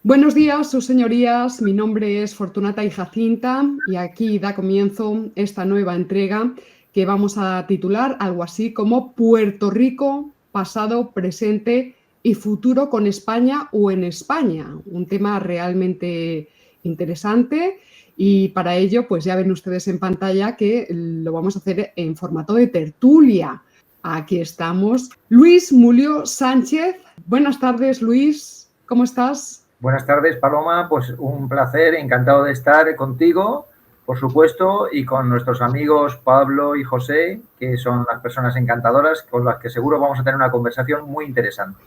Buenos días, sus señorías. Mi nombre es Fortunata y Jacinta y aquí da comienzo esta nueva entrega que vamos a titular algo así como Puerto Rico, pasado, presente y futuro con España o en España. Un tema realmente interesante y para ello, pues ya ven ustedes en pantalla que lo vamos a hacer en formato de tertulia. Aquí estamos. Luis Mulio Sánchez. Buenas tardes, Luis. ¿Cómo estás? Buenas tardes, Paloma. Pues un placer, encantado de estar contigo, por supuesto, y con nuestros amigos Pablo y José, que son las personas encantadoras con las que seguro vamos a tener una conversación muy interesante.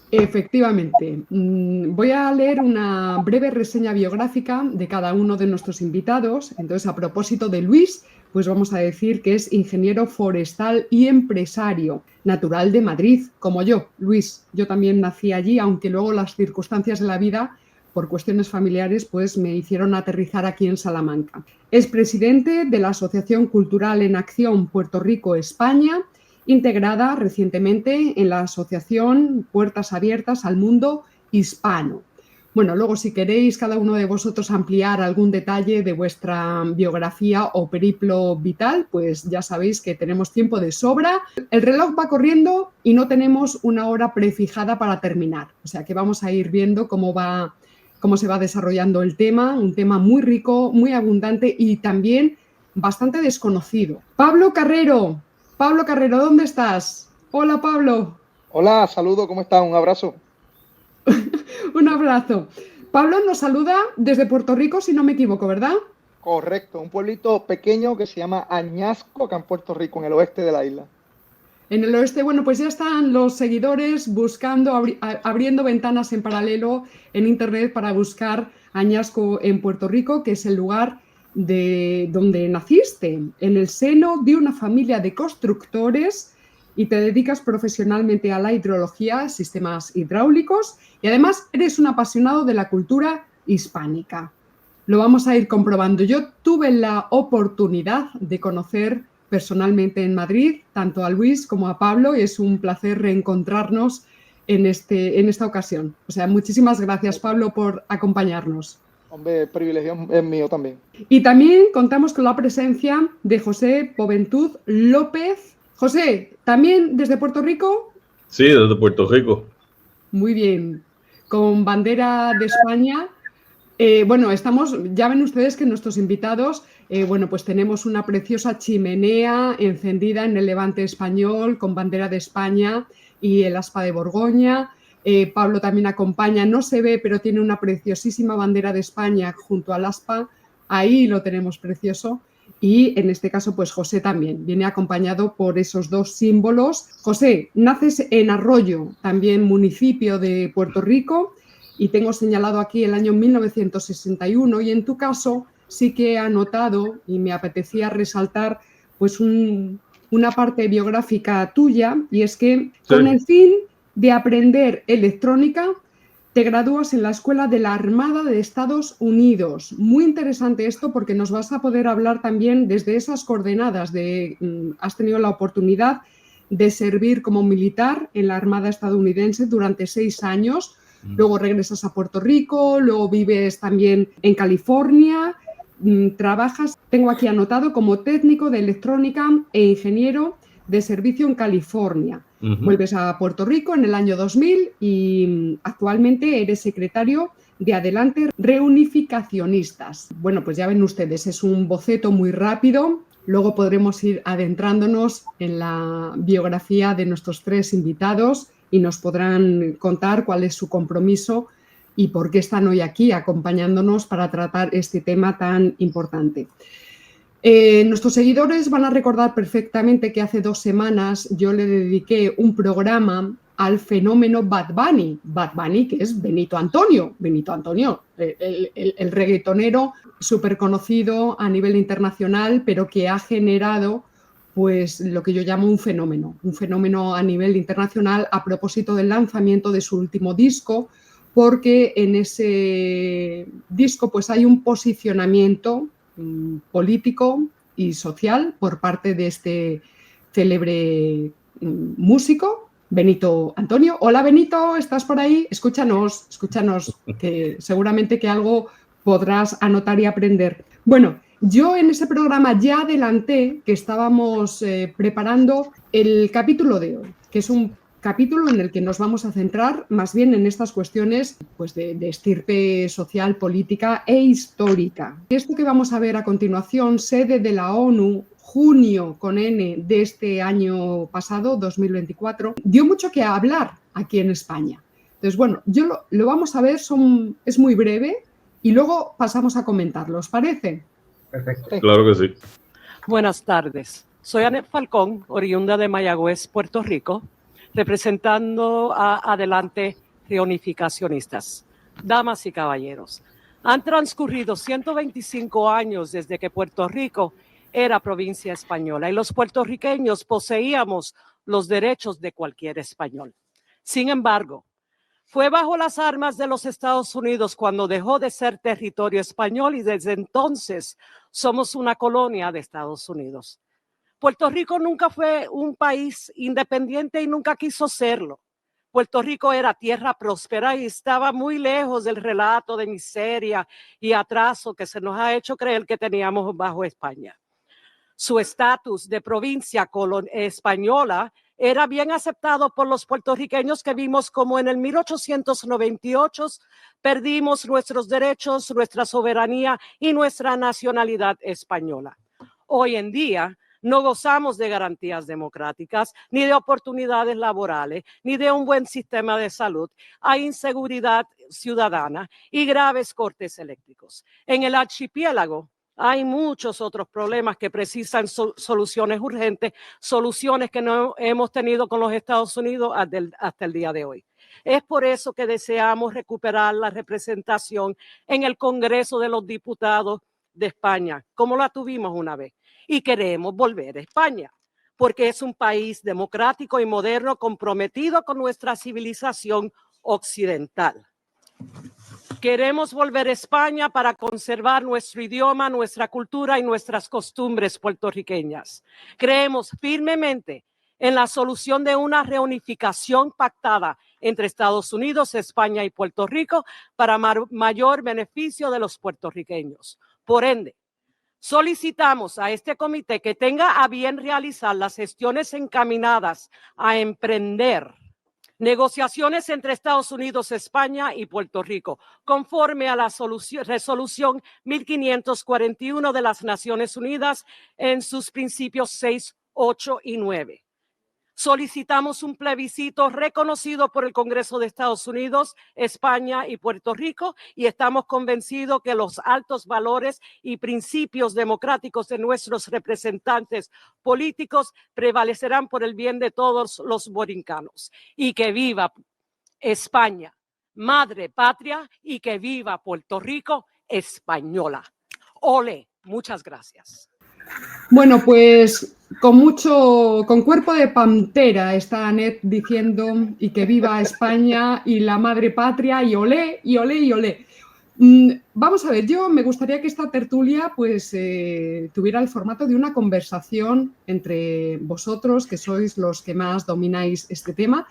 Efectivamente. Voy a leer una breve reseña biográfica de cada uno de nuestros invitados. Entonces, a propósito de Luis, pues vamos a decir que es ingeniero forestal y empresario, natural de Madrid, como yo, Luis. Yo también nací allí, aunque luego las circunstancias de la vida, por cuestiones familiares, pues me hicieron aterrizar aquí en Salamanca. Es presidente de la Asociación Cultural en Acción Puerto Rico, España, integrada recientemente en la asociación Puertas Abiertas al Mundo Hispano. Bueno, luego si queréis cada uno de vosotros ampliar algún detalle de vuestra biografía o periplo vital, pues ya sabéis que tenemos tiempo de sobra. El reloj va corriendo y no tenemos una hora prefijada para terminar. O sea que vamos a ir viendo cómo se va desarrollando el tema, un tema muy rico, muy abundante y también bastante desconocido. Pablo Carrero, ¿dónde estás? Hola, Pablo. Hola, saludo, ¿cómo estás? Un abrazo. Un abrazo. Pablo nos saluda desde Puerto Rico, si no me equivoco, ¿verdad? Correcto, un pueblito pequeño que se llama Añasco, acá en Puerto Rico, en el oeste de la isla. En el oeste, bueno, pues ya están los seguidores buscando, abriendo ventanas en paralelo en internet para buscar Añasco en Puerto Rico, que es el lugar de donde naciste, en el seno de una familia de constructores y te dedicas profesionalmente a la hidrología, sistemas hidráulicos y además eres un apasionado de la cultura hispánica. Lo vamos a ir comprobando. Yo tuve la oportunidad de conocer personalmente en Madrid tanto a Luis como a Pablo y es un placer reencontrarnos en esta ocasión. O sea, muchísimas gracias, Pablo, por acompañarnos. Hombre, el privilegio es mío también. Y también contamos con la presencia de José Poventud López. José, ¿también desde Puerto Rico? Sí, desde Puerto Rico. Muy bien. Con bandera de España. Bueno, ya ven ustedes que nuestros invitados, bueno, pues tenemos una preciosa chimenea encendida en el Levante español con bandera de España y el aspa de Borgoña. Pablo también acompaña, no se ve, pero tiene una preciosísima bandera de España junto al aspa. Ahí lo tenemos precioso. Y en este caso, pues José también viene acompañado por esos dos símbolos. José, naces en Arroyo, también municipio de Puerto Rico, y tengo señalado aquí el año 1961 y en tu caso sí que he anotado y me apetecía resaltar pues una parte biográfica tuya y es que con el fin de aprender electrónica te gradúas en la Escuela de la Armada de Estados Unidos. Muy interesante esto porque nos vas a poder hablar también desde esas coordenadas has tenido la oportunidad de servir como militar en la Armada estadounidense durante 6 años. Luego regresas a Puerto Rico, luego vives también en California, trabajas, tengo aquí anotado, como técnico de electrónica e ingeniero de servicio en California. Vuelves a Puerto Rico en el año 2000 y actualmente eres secretario de Adelante Reunificacionistas. Bueno, pues ya ven ustedes, es un boceto muy rápido. Luego podremos ir adentrándonos en la biografía de nuestros 3 invitados y nos podrán contar cuál es su compromiso y por qué están hoy aquí acompañándonos para tratar este tema tan importante. Nuestros seguidores van a recordar perfectamente que hace 2 semanas yo le dediqué un programa al fenómeno Bad Bunny, que es Benito Antonio, el reggaetonero súper conocido a nivel internacional, pero que ha generado pues lo que yo llamo un fenómeno a nivel internacional a propósito del lanzamiento de su último disco, porque en ese disco pues hay un posicionamiento político y social por parte de este célebre músico Benito Antonio. Hola Benito, ¿estás por ahí? Escúchanos, que seguramente que algo podrás anotar y aprender. Bueno, yo en ese programa ya adelanté que estábamos preparando el capítulo de hoy, que es un capítulo en el que nos vamos a centrar más bien en estas cuestiones pues, de estirpe social, política e histórica. Esto que vamos a ver a continuación, sede de la ONU, junio con N de este año pasado, 2024, dio mucho que hablar aquí en España. Entonces, bueno, yo lo vamos a ver, es muy breve y luego pasamos a comentarlo, ¿os parece? Perfecto. Claro que sí. Buenas tardes. Soy Anet Falcón, oriunda de Mayagüez, Puerto Rico, representando a Adelante Reunificacionistas. Damas y caballeros, han transcurrido 125 años desde que Puerto Rico era provincia española y los puertorriqueños poseíamos los derechos de cualquier español. Sin embargo, fue bajo las armas de los Estados Unidos cuando dejó de ser territorio español y desde entonces somos una colonia de Estados Unidos. Puerto Rico nunca fue un país independiente y nunca quiso serlo. Puerto Rico era tierra próspera y estaba muy lejos del relato de miseria y atraso que se nos ha hecho creer que teníamos bajo España. Su estatus de provincia española era bien aceptado por los puertorriqueños que vimos como en el 1898 perdimos nuestros derechos, nuestra soberanía y nuestra nacionalidad española. Hoy en día no gozamos de garantías democráticas, ni de oportunidades laborales, ni de un buen sistema de salud. Hay inseguridad ciudadana y graves cortes eléctricos. En el archipiélago hay muchos otros problemas que precisan soluciones urgentes, soluciones que no hemos tenido con los Estados Unidos hasta el día de hoy. Es por eso que deseamos recuperar la representación en el Congreso de los Diputados de España, como la tuvimos una vez, y queremos volver a España, porque es un país democrático y moderno comprometido con nuestra civilización occidental. Queremos volver a España para conservar nuestro idioma, nuestra cultura y nuestras costumbres puertorriqueñas. Creemos firmemente en la solución de una reunificación pactada entre Estados Unidos, España y Puerto Rico para mayor beneficio de los puertorriqueños. Por ende, solicitamos a este comité que tenga a bien realizar las gestiones encaminadas a emprender negociaciones entre Estados Unidos, España y Puerto Rico, conforme a la resolución 1541 de las Naciones Unidas en sus principios 6, 8 y 9. Solicitamos un plebiscito reconocido por el Congreso de Estados Unidos, España y Puerto Rico y estamos convencidos que los altos valores y principios democráticos de nuestros representantes políticos prevalecerán por el bien de todos los borincanos. Y que viva España, madre patria, y que viva Puerto Rico española. Ole, muchas gracias. Bueno, pues con cuerpo de pantera está Anet diciendo y que viva España y la madre patria y olé, y olé, y olé. Vamos a ver, yo me gustaría que esta tertulia pues tuviera el formato de una conversación entre vosotros, que sois los que más domináis este tema,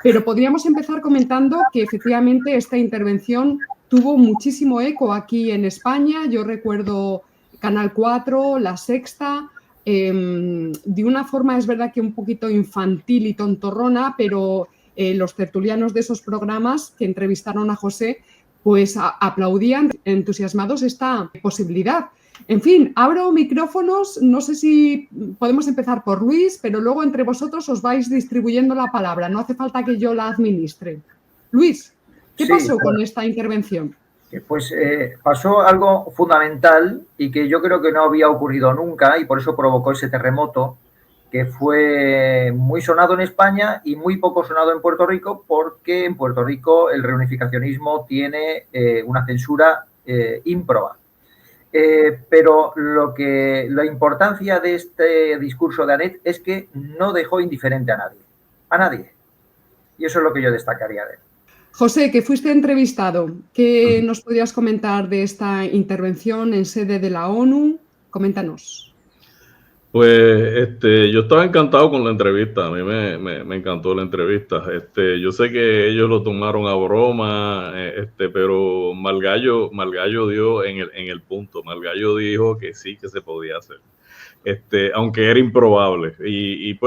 pero podríamos empezar comentando que efectivamente esta intervención tuvo muchísimo eco aquí en España. Yo recuerdo Canal 4, La Sexta, de una forma es verdad que un poquito infantil y tontorrona, pero los tertulianos de esos programas que entrevistaron a José pues aplaudían entusiasmados esta posibilidad. En fin, abro micrófonos, no sé si podemos empezar por Luis, pero luego entre vosotros os vais distribuyendo la palabra, no hace falta que yo la administre. Luis, ¿qué pasó con esta intervención? Pues pasó algo fundamental y que yo creo que no había ocurrido nunca y por eso provocó ese terremoto que fue muy sonado en España y muy poco sonado en Puerto Rico porque en Puerto Rico el reunificacionismo tiene una censura ímproba. Pero la importancia de este discurso de Anet es que no dejó indiferente a nadie. Y eso es lo que yo destacaría de él. José, que fuiste entrevistado, ¿qué nos podrías comentar de esta intervención en sede de la ONU? Coméntanos. Pues yo estaba encantado con la entrevista, a mí me encantó la entrevista. Yo sé que ellos lo tomaron a broma, pero Margallo dio en el punto. Margallo dijo que sí, que se podía hacer, aunque era improbable. Y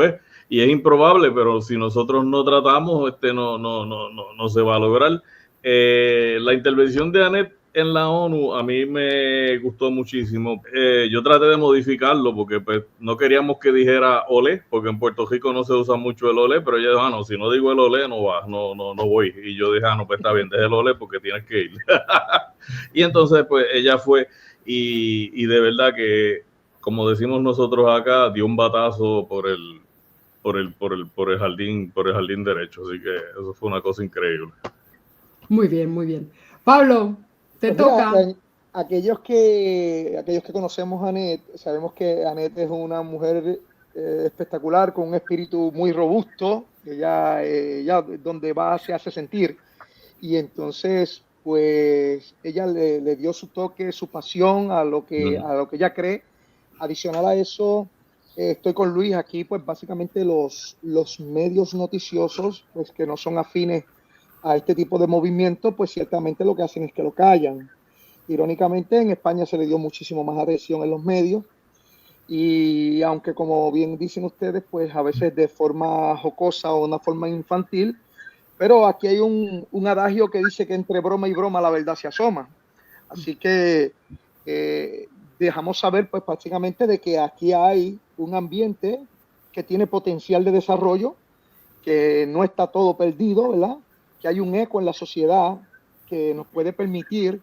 es improbable, pero si nosotros no tratamos, no se va a lograr. La intervención de Anet en la ONU a mí me gustó muchísimo. Yo traté de modificarlo porque pues, no queríamos que dijera olé, porque en Puerto Rico no se usa mucho el olé, pero ella dijo, no, si no digo el olé no va, no voy. Y yo dije, no, pues está bien, deje el olé porque tienes que ir. Y entonces pues ella fue y de verdad que, como decimos nosotros acá, dio un batazo por el jardín derecho, así que eso fue una cosa increíble. Muy bien, muy bien. Pablo, te Pues mira, toca. aquellos que conocemos a Anet, sabemos que Anet es una mujer espectacular, con un espíritu muy robusto, que ya donde va se hace sentir. Y entonces, pues ella le dio su toque, su pasión a lo que ella cree. Adicional a eso, estoy con Luis aquí, pues básicamente los medios noticiosos, pues que no son afines a este tipo de movimiento, pues ciertamente lo que hacen es que lo callan. Irónicamente, en España se le dio muchísimo más atención en los medios y aunque, como bien dicen ustedes, pues a veces de forma jocosa o una forma infantil, pero aquí hay un adagio que dice que entre broma y broma la verdad se asoma. Así que dejamos saber, pues prácticamente, de que aquí hay un ambiente que tiene potencial de desarrollo, que no está todo perdido, ¿verdad? Que hay un eco en la sociedad que nos puede permitir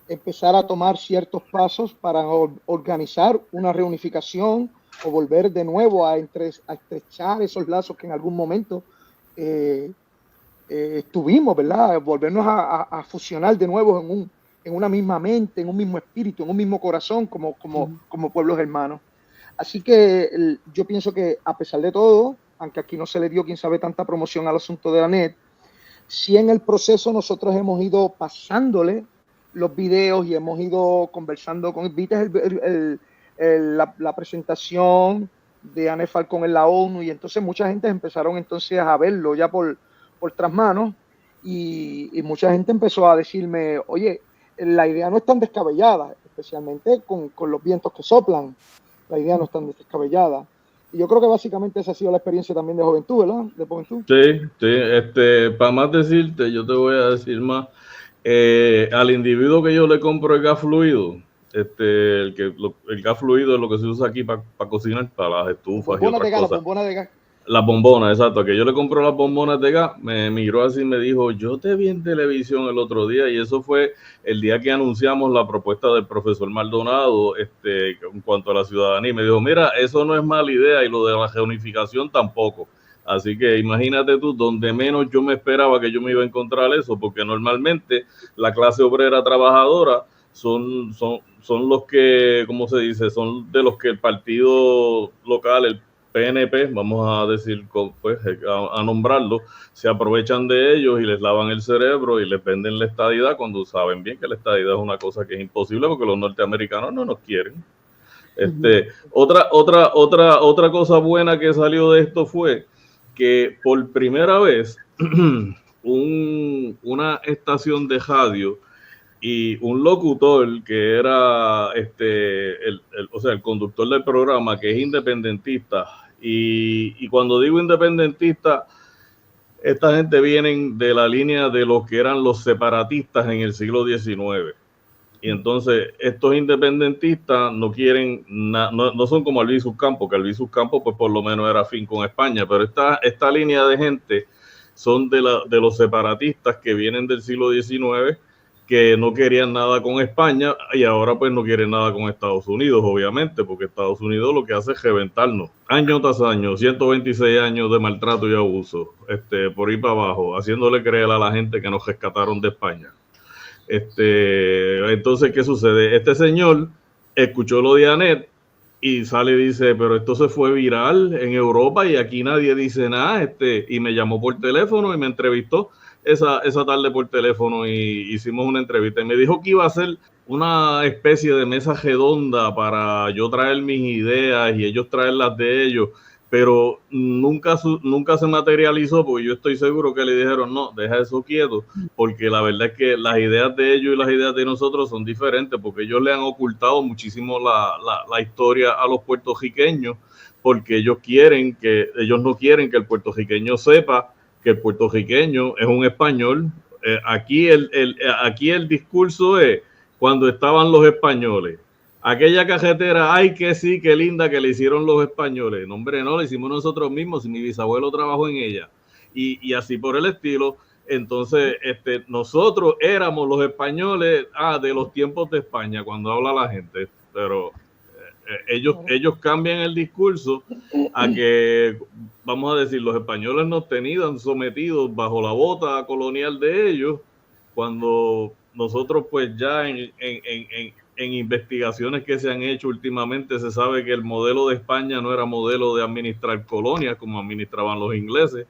empezar a tomar ciertos pasos para organizar una reunificación o volver de nuevo a estrechar esos lazos que en algún momento tuvimos, ¿verdad? Volvernos a fusionar de nuevo en una misma mente, en un mismo espíritu, en un mismo corazón, como pueblos hermanos. Así que yo pienso que, a pesar de todo, aunque aquí no se le dio, quién sabe, tanta promoción al asunto de Anet, sí en el proceso nosotros hemos ido pasándole los videos y hemos ido conversando con... ¿Viste la presentación de Anet Falcón en la ONU? Y entonces mucha gente empezaron entonces a verlo ya por tras manos y mucha gente empezó a decirme, oye, la idea no es tan descabellada, especialmente con los vientos que soplan. La idea no es tan descabellada. Y yo creo que básicamente esa ha sido la experiencia también de juventud, ¿verdad? De juventud. Sí, para más decirte, yo te voy a decir más. Al individuo que yo le compro el gas fluido, el gas fluido es lo que se usa aquí para cocinar, para las estufas y otras cosas. Bombona de gas. Las bombonas, exacto, que yo le compro las bombonas de gas, me miró así y me dijo, yo te vi en televisión el otro día, y eso fue el día que anunciamos la propuesta del profesor Maldonado en cuanto a la ciudadanía, y me dijo, mira, eso no es mala idea, y lo de la reunificación tampoco. Así que imagínate tú, donde menos yo me esperaba que yo me iba a encontrar eso, porque normalmente la clase obrera trabajadora son los que, ¿cómo se dice? Son de los que el partido local, el PNP, vamos a decir, pues, a nombrarlo, se aprovechan de ellos y les lavan el cerebro y les venden la estadidad cuando saben bien que la estadidad es una cosa que es imposible porque los norteamericanos no nos quieren. Otra cosa buena que salió de esto fue que por primera vez una estación de radio y un locutor que era el conductor del programa, que es independentista, y cuando digo independentista, esta gente vienen de la línea de los que eran los separatistas en el siglo XIX. Y entonces estos independentistas no quieren, no son como Albizu Campos, que Albizu Campos pues por lo menos era afín con España, pero esta línea de gente son de los separatistas que vienen del siglo XIX, que no querían nada con España y ahora pues no quieren nada con Estados Unidos, obviamente, porque Estados Unidos lo que hace es reventarnos. Año tras año, 126 años de maltrato y abuso, por ir para abajo, haciéndole creer a la gente que nos rescataron de España. Entonces, ¿qué sucede? Este señor escuchó lo de Anet y sale y dice, pero esto se fue viral en Europa y aquí nadie dice nada, y me llamó por teléfono y me entrevistó. esa tarde por teléfono y hicimos una entrevista y me dijo que iba a hacer una especie de mesa redonda para yo traer mis ideas y ellos traer las de ellos, pero nunca se materializó porque yo estoy seguro que le dijeron no, deja eso quieto, porque la verdad es que las ideas de ellos y las ideas de nosotros son diferentes, porque ellos le han ocultado muchísimo la historia a los puertorriqueños, porque ellos no quieren que el puertorriqueño sepa que el puertorriqueño es un español. Aquí el discurso es cuando estaban los españoles. Aquella carretera, ay, que sí, qué linda que le hicieron los españoles. No, hombre, no, la hicimos nosotros mismos, mi bisabuelo trabajó en ella. Y así por el estilo. Entonces, nosotros éramos los españoles de los tiempos de España, cuando habla la gente. Pero ellos cambian el discurso a que, vamos a decir, los españoles nos tenían sometidos bajo la bota colonial de ellos, cuando nosotros pues ya en investigaciones que se han hecho últimamente se sabe que el modelo de España no era modelo de administrar colonias como administraban los ingleses,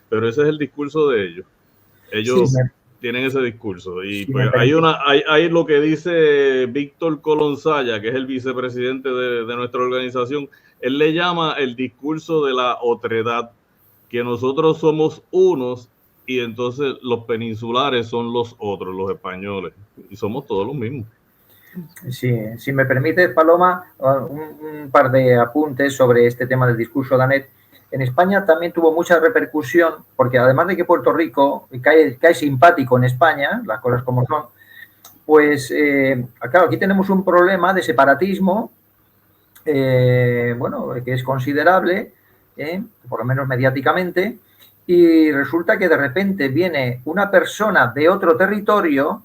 pero ese es el discurso de ellos. Ellos tienen ese discurso y pues hay lo que dice Víctor Colonsaya, que es el vicepresidente de nuestra organización. Él le llama el discurso de la otredad, que nosotros somos unos y entonces los peninsulares son los otros, los españoles, y somos todos los mismos. Sí, si me permite, Paloma, un par de apuntes sobre este tema del discurso de Anet. En España también tuvo mucha repercusión, porque además de que Puerto Rico cae simpático en España, las cosas como son, pues, claro, aquí tenemos un problema de separatismo, bueno, que es considerable, por lo menos mediáticamente, y resulta que de repente viene una persona de otro territorio,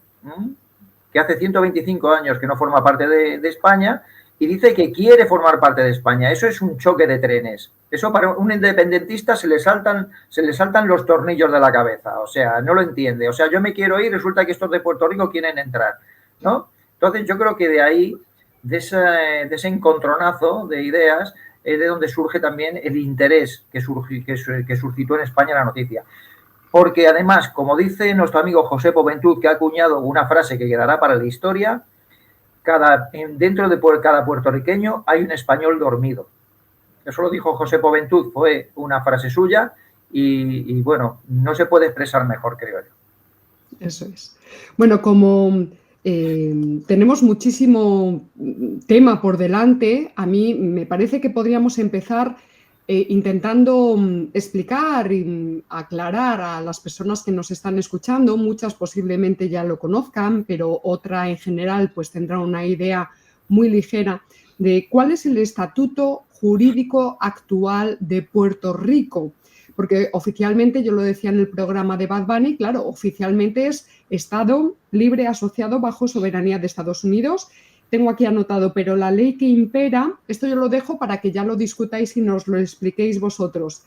que hace 125 años que no forma parte de España, y dice que quiere formar parte de España. Eso es un choque de trenes. Eso para un independentista se le saltan los tornillos de la cabeza. O sea, no lo entiende. O sea, yo me quiero ir, resulta que estos de Puerto Rico quieren entrar, ¿no? Entonces, yo creo que de ahí, de ese encontronazo de ideas, es de donde surge también el interés que suscitó en España la noticia. Porque además, como dice nuestro amigo José Poventud, que ha acuñado una frase que quedará para la historia, dentro de cada puertorriqueño hay un español dormido. Eso lo dijo José Poventud, fue una frase suya y bueno, no se puede expresar mejor, creo yo. Eso es. Bueno, como tenemos muchísimo tema por delante, a mí me parece que podríamos empezar intentando explicar y aclarar a las personas que nos están escuchando. Muchas posiblemente ya lo conozcan, pero otra en general pues tendrá una idea muy ligera de cuál es el estatuto jurídico actual de Puerto Rico. Porque oficialmente, yo lo decía en el programa de Bad Bunny, claro, oficialmente es Estado libre asociado bajo soberanía de Estados Unidos. Tengo aquí anotado, pero la ley que impera, esto yo lo dejo para que ya lo discutáis y nos lo expliquéis vosotros.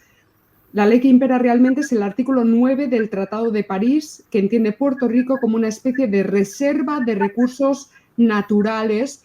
La ley que impera realmente es el artículo 9 del Tratado de París, que entiende Puerto Rico como una especie de reserva de recursos naturales.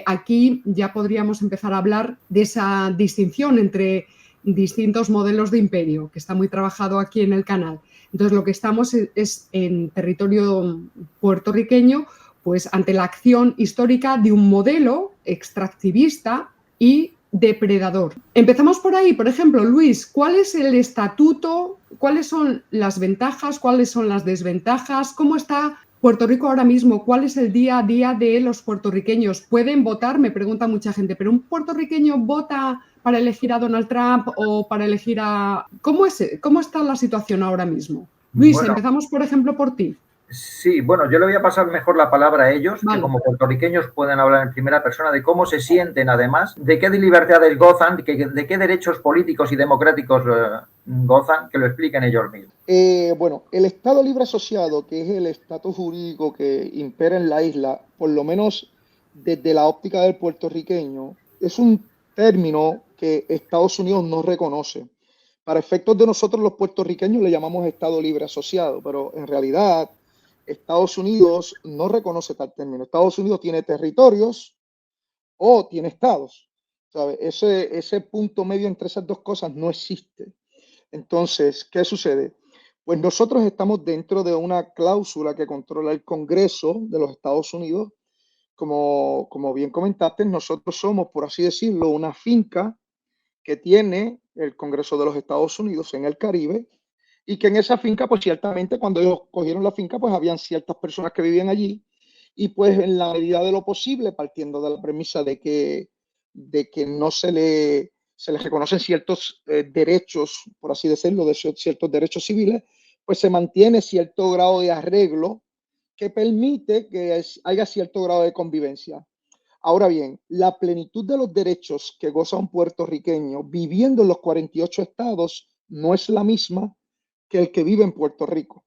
Aquí ya podríamos empezar a hablar de esa distinción entre distintos modelos de imperio, que está muy trabajado aquí en el canal. Entonces, lo que estamos es en territorio puertorriqueño, pues ante la acción histórica de un modelo extractivista y depredador. Empezamos por ahí, por ejemplo, Luis, ¿cuál es el estatuto? ¿Cuáles son las ventajas? ¿Cuáles son las desventajas? ¿Cómo está Puerto Rico ahora mismo? ¿Cuál es el día a día de los puertorriqueños? ¿Pueden votar? Me pregunta mucha gente, ¿pero un puertorriqueño vota para elegir a Donald Trump o para elegir a... ¿Cómo está la situación ahora mismo? Luis, bueno, empezamos, por ejemplo, por ti. Sí, bueno, yo le voy a pasar mejor la palabra a ellos, vale, que como puertorriqueños pueden hablar en primera persona de cómo se sienten, además, de qué libertades gozan, de qué derechos políticos y democráticos gozan, que lo expliquen ellos mismos. Bueno, el Estado Libre Asociado, que es el estatus jurídico que impera en la isla, por lo menos desde la óptica del puertorriqueño, es un término que Estados Unidos no reconoce. Para efectos de nosotros los puertorriqueños le llamamos Estado Libre Asociado, pero en realidad Estados Unidos no reconoce tal término. Estados Unidos tiene territorios o tiene estados, ¿sabe? Ese punto medio entre esas dos cosas no existe. Entonces, ¿qué sucede? Pues nosotros estamos dentro de una cláusula que controla el Congreso de los Estados Unidos. Como bien comentaste, nosotros somos, por así decirlo, una finca que tiene el Congreso de los Estados Unidos en el Caribe, y que en esa finca, pues ciertamente cuando ellos cogieron la finca, pues habían ciertas personas que vivían allí, y pues en la medida de lo posible, partiendo de la premisa de que no se les reconocen ciertos derechos, por así decirlo, de ciertos derechos civiles, pues se mantiene cierto grado de arreglo que permite que haya cierto grado de convivencia. Ahora bien, la plenitud de los derechos que goza un puertorriqueño viviendo en los 48 estados no es la misma que el que vive en Puerto Rico.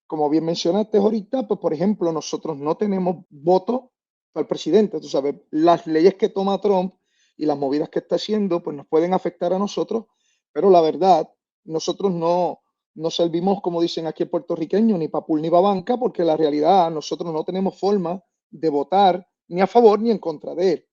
Como bien mencionaste ahorita, pues por ejemplo, nosotros no tenemos voto para el presidente. Tú sabes, las leyes que toma Trump y las movidas que está haciendo, pues nos pueden afectar a nosotros, pero la verdad, nosotros no servimos, como dicen aquí en puertorriqueño, ni pa' pool ni pa' banca, porque la realidad, nosotros no tenemos forma de votar ni a favor ni en contra de él.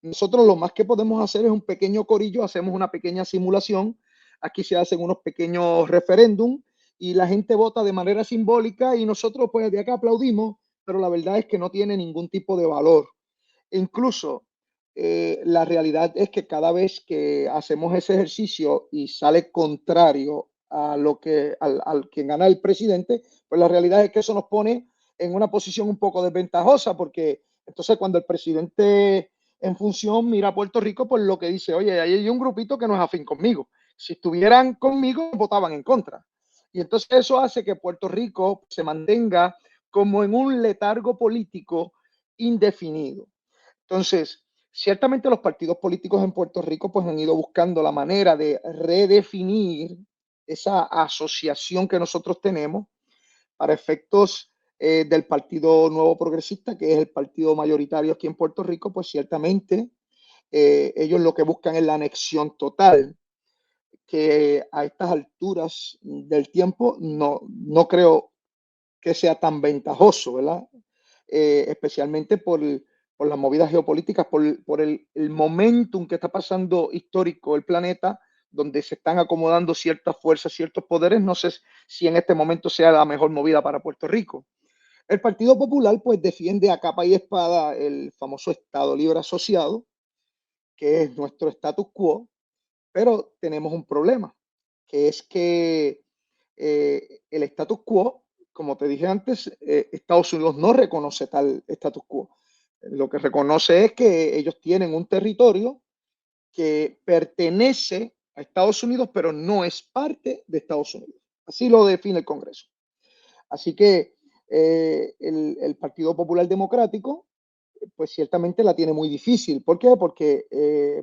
Nosotros lo más que podemos hacer es un pequeño corillo, hacemos una pequeña simulación, aquí se hacen unos pequeños referéndum y la gente vota de manera simbólica y nosotros pues de acá aplaudimos, pero la verdad es que no tiene ningún tipo de valor. E incluso la realidad es que cada vez que hacemos ese ejercicio y sale contrario a lo que al quien gana el presidente, pues la realidad es que eso nos pone en una posición un poco desventajosa, porque entonces cuando el presidente en función mira a Puerto Rico, pues lo que dice, oye, ahí hay un grupito que no es afín conmigo. Si estuvieran conmigo, votaban en contra. Y entonces eso hace que Puerto Rico se mantenga como en un letargo político indefinido. Entonces, ciertamente los partidos políticos en Puerto Rico pues han ido buscando la manera de redefinir esa asociación que nosotros tenemos para efectos del Partido Nuevo Progresista, que es el partido mayoritario aquí en Puerto Rico. Pues ciertamente ellos lo que buscan es la anexión total, que a estas alturas del tiempo no creo que sea tan ventajoso, ¿verdad? Especialmente por las movidas geopolíticas, por el momentum que está pasando histórico el planeta, donde se están acomodando ciertas fuerzas, ciertos poderes. No sé si en este momento sea la mejor movida para Puerto Rico. El Partido Popular pues defiende a capa y espada el famoso Estado Libre Asociado, que es nuestro status quo, pero tenemos un problema, que es que el status quo, como te dije antes, Estados Unidos no reconoce tal status quo. Lo que reconoce es que ellos tienen un territorio que pertenece a Estados Unidos, pero no es parte de Estados Unidos. Así lo define el Congreso. Así que el Partido Popular Democrático, pues ciertamente la tiene muy difícil. ¿Por qué? Porque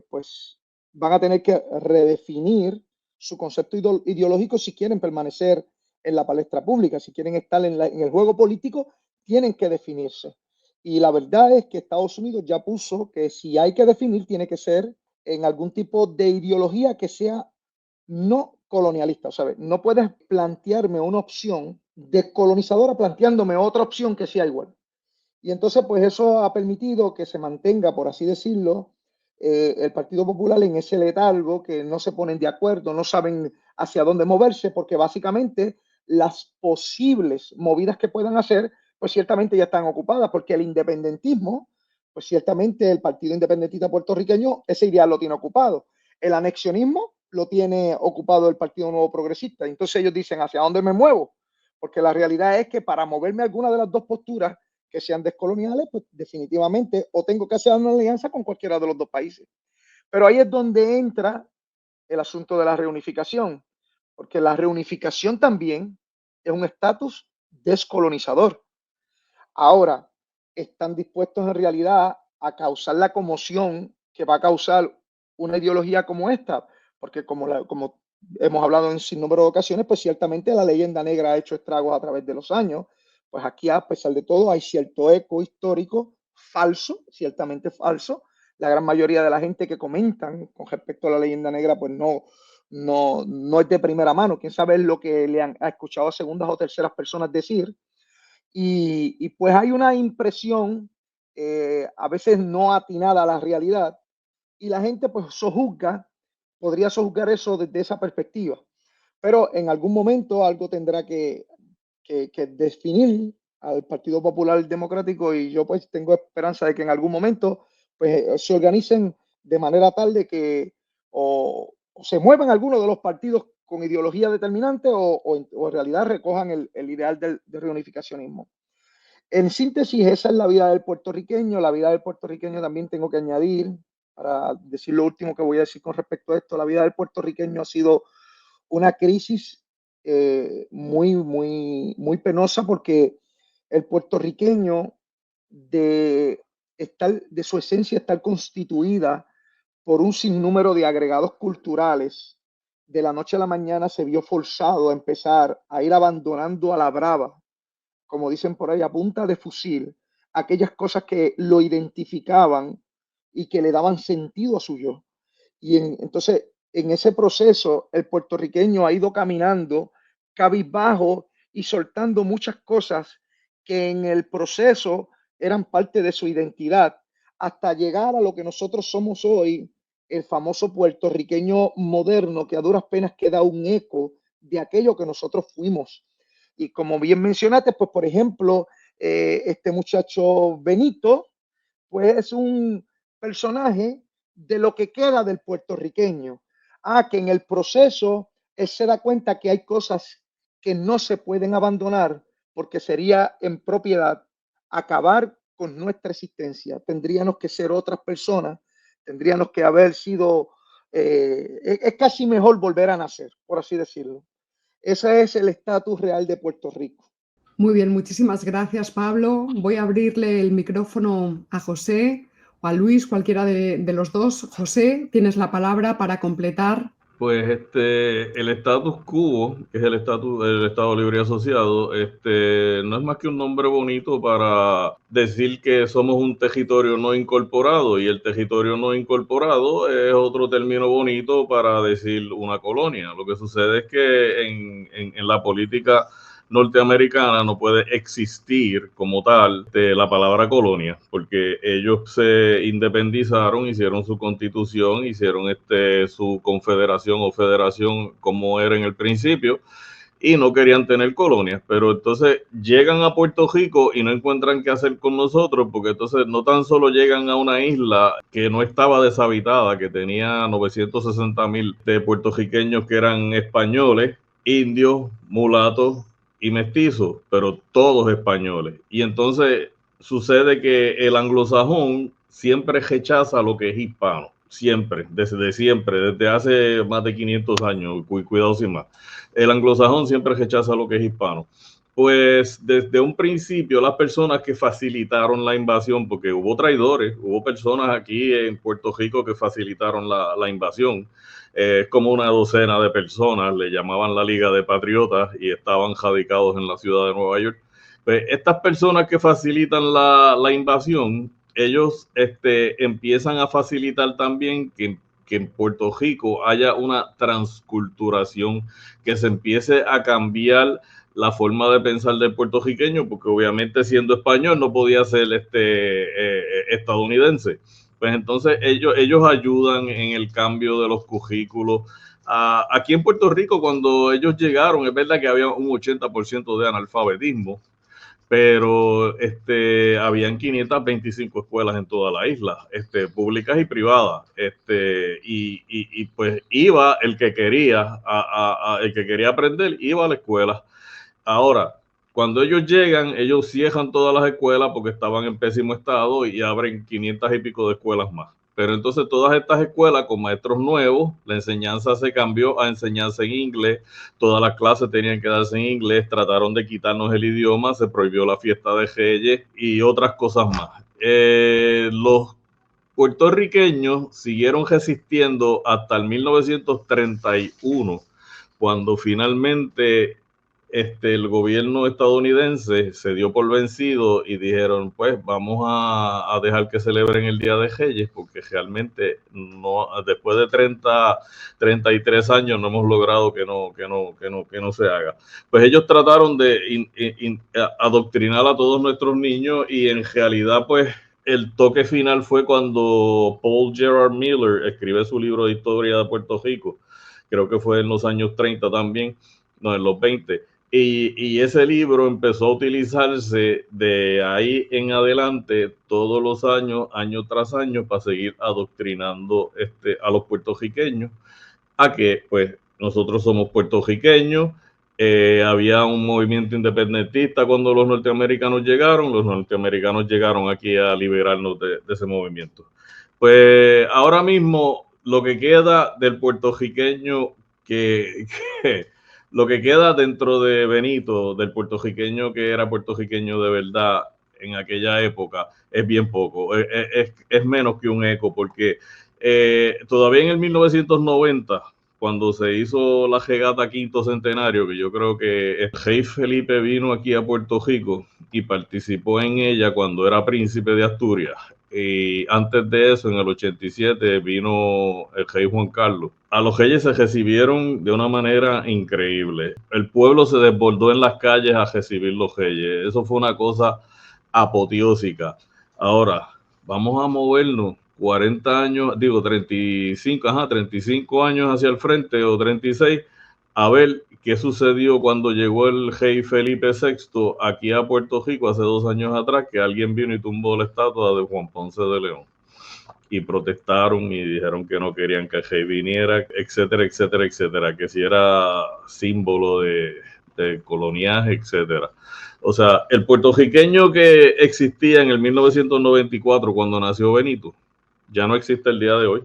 pues van a tener que redefinir su concepto ideológico si quieren permanecer en la palestra pública, si quieren estar en el juego político, tienen que definirse. Y la verdad es que Estados Unidos ya puso que si hay que definir, tiene que ser en algún tipo de ideología que sea no colonialista. ¿Sabes? No puedes plantearme una opción descolonizadora planteándome otra opción que sea igual. Y entonces, pues eso ha permitido que se mantenga, por así decirlo, el Partido Popular en ese letargo, que no se ponen de acuerdo, no saben hacia dónde moverse, porque básicamente las posibles movidas que puedan hacer, pues ciertamente ya están ocupadas, porque el independentismo, pues ciertamente el Partido Independentista Puertorriqueño, ese ideal lo tiene ocupado. El anexionismo lo tiene ocupado el Partido Nuevo Progresista. Entonces ellos dicen, ¿hacia dónde me muevo? Porque la realidad es que para moverme alguna de las dos posturas que sean descoloniales, pues definitivamente o tengo que hacer una alianza con cualquiera de los dos países. Pero ahí es donde entra el asunto de la reunificación, porque la reunificación también es un estatus descolonizador. Ahora, están dispuestos en realidad a causar la conmoción que va a causar una ideología como esta, porque como hemos hablado en sin número de ocasiones, pues ciertamente la leyenda negra ha hecho estragos a través de los años. Pues aquí, a pesar de todo, hay cierto eco histórico falso, ciertamente falso. La gran mayoría de la gente que comentan con respecto a la leyenda negra, pues no es de primera mano. Quién sabe lo que le han escuchado a segundas o terceras personas decir. Y pues hay una impresión a veces no atinada a la realidad, y la gente pues podría sojuzgar eso desde esa perspectiva. pero en algún momento algo tendrá que definir al Partido Popular Democrático, y yo pues tengo esperanza de que en algún momento pues se organicen de manera tal de que o se muevan algunos de los partidos con ideología determinante o en realidad recojan el ideal del reunificacionismo. En síntesis, esa es la vida del puertorriqueño. La vida del puertorriqueño también tengo que añadir, para decir lo último que voy a decir con respecto a esto, la vida del puertorriqueño ha sido una crisis muy penosa, porque el puertorriqueño de su esencia está constituida por un sinnúmero de agregados culturales. De la noche a la mañana se vio forzado a empezar a ir abandonando a la brava, como dicen por ahí, a punta de fusil, aquellas cosas que lo identificaban y que le daban sentido a su yo. Y entonces, en ese proceso, el puertorriqueño ha ido caminando cabizbajo y soltando muchas cosas que en el proceso eran parte de su identidad, hasta llegar a lo que nosotros somos hoy, el famoso puertorriqueño moderno, que a duras penas queda un eco de aquello que nosotros fuimos. Y como bien mencionaste, pues por ejemplo, este muchacho Benito, pues es un personaje de lo que queda del puertorriqueño. Que en el proceso él se da cuenta que hay cosas que no se pueden abandonar, porque sería en propiedad acabar con nuestra existencia. Tendríamos que ser otras personas, tendríamos que haber sido, es casi mejor volver a nacer, por así decirlo. Ese es el estatus real de Puerto Rico. Muy bien, muchísimas gracias, Pablo. Voy a abrirle el micrófono a José o a Luis, cualquiera de los dos. José, tienes la palabra para completar. Pues el status quo, que es el estatus del Estado Libre y Asociado, no es más que un nombre bonito para decir que somos un territorio no incorporado, y el territorio no incorporado es otro término bonito para decir una colonia. Lo que sucede es que en la política norteamericana no puede existir como tal la palabra colonia, porque ellos se independizaron, hicieron su constitución, hicieron su confederación o federación como era en el principio, y no querían tener colonias. Pero entonces llegan a Puerto Rico y no encuentran qué hacer con nosotros, porque entonces no tan solo llegan a una isla que no estaba deshabitada, que tenía 960,000 de puertorriqueños que eran españoles, indios, mulatos y mestizos, pero todos españoles. Y entonces sucede que el anglosajón siempre rechaza lo que es hispano, siempre, desde hace más de 500 años, cuidado sin más. El anglosajón siempre rechaza lo que es hispano. Pues desde un principio las personas que facilitaron la invasión, porque hubo traidores, hubo personas aquí en Puerto Rico que facilitaron la invasión, como una docena de personas, le llamaban la Liga de Patriotas y estaban radicados en la ciudad de Nueva York. Pues estas personas que facilitan la invasión, ellos empiezan a facilitar también que en Puerto Rico haya una transculturación, que se empiece a cambiar la forma de pensar del puertorriqueño, porque obviamente siendo español no podía ser estadounidense. Pues entonces ellos ayudan en el cambio de los currículos. Aquí en Puerto Rico, cuando ellos llegaron, es verdad que había un 80% de analfabetismo, pero habían 525 escuelas en toda la isla, públicas y privadas, y pues iba el que quería, el que quería aprender, iba a la escuela. Ahora, cuando ellos llegan, ellos cierran todas las escuelas porque estaban en pésimo estado y abren 500 y pico de escuelas más. Pero entonces todas estas escuelas con maestros nuevos, la enseñanza se cambió a enseñanza en inglés, todas las clases tenían que darse en inglés, trataron de quitarnos el idioma, se prohibió la fiesta de Reyes y otras cosas más. Los puertorriqueños siguieron resistiendo hasta el 1931, cuando finalmente el gobierno estadounidense se dio por vencido y dijeron, pues vamos a dejar que celebren el Día de Reyes, porque realmente no, después de 33 años no hemos logrado que no se haga. Pues ellos trataron de adoctrinar a todos nuestros niños, y en realidad pues el toque final fue cuando Paul Gerard Miller escribe su libro de historia de Puerto Rico, creo que fue en los años 30 también, no, en los 20. Y ese libro empezó a utilizarse de ahí en adelante todos los años, año tras año, para seguir adoctrinando a los puertorriqueños a que pues nosotros somos puertorriqueños. Había un movimiento independentista cuando los norteamericanos llegaron aquí a liberarnos de ese movimiento. Pues ahora mismo lo que queda del puertorriqueño lo que queda dentro de Benito, del puertorriqueño que era puertorriqueño de verdad en aquella época, es bien poco, es menos que un eco, porque todavía en el 1990, cuando se hizo la regata Quinto Centenario, que yo creo que el rey Felipe vino aquí a Puerto Rico y participó en ella cuando era príncipe de Asturias. Y antes de eso, en el 87, vino el rey Juan Carlos. A los reyes se recibieron de una manera increíble. El pueblo se desbordó en las calles a recibir los reyes. Eso fue una cosa apoteósica. Ahora, vamos a movernos 40 años, 35 años hacia el frente o 36, a ver qué sucedió cuando llegó el rey Felipe VI aquí a Puerto Rico hace 2 años atrás, que alguien vino y tumbó la estatua de Juan Ponce de León. Y protestaron y dijeron que no querían que el rey viniera, etcétera, etcétera, etcétera, que si era símbolo de coloniaje, etcétera. O sea, el puertorriqueño que existía en el 1994 cuando nació Benito, ya no existe el día de hoy.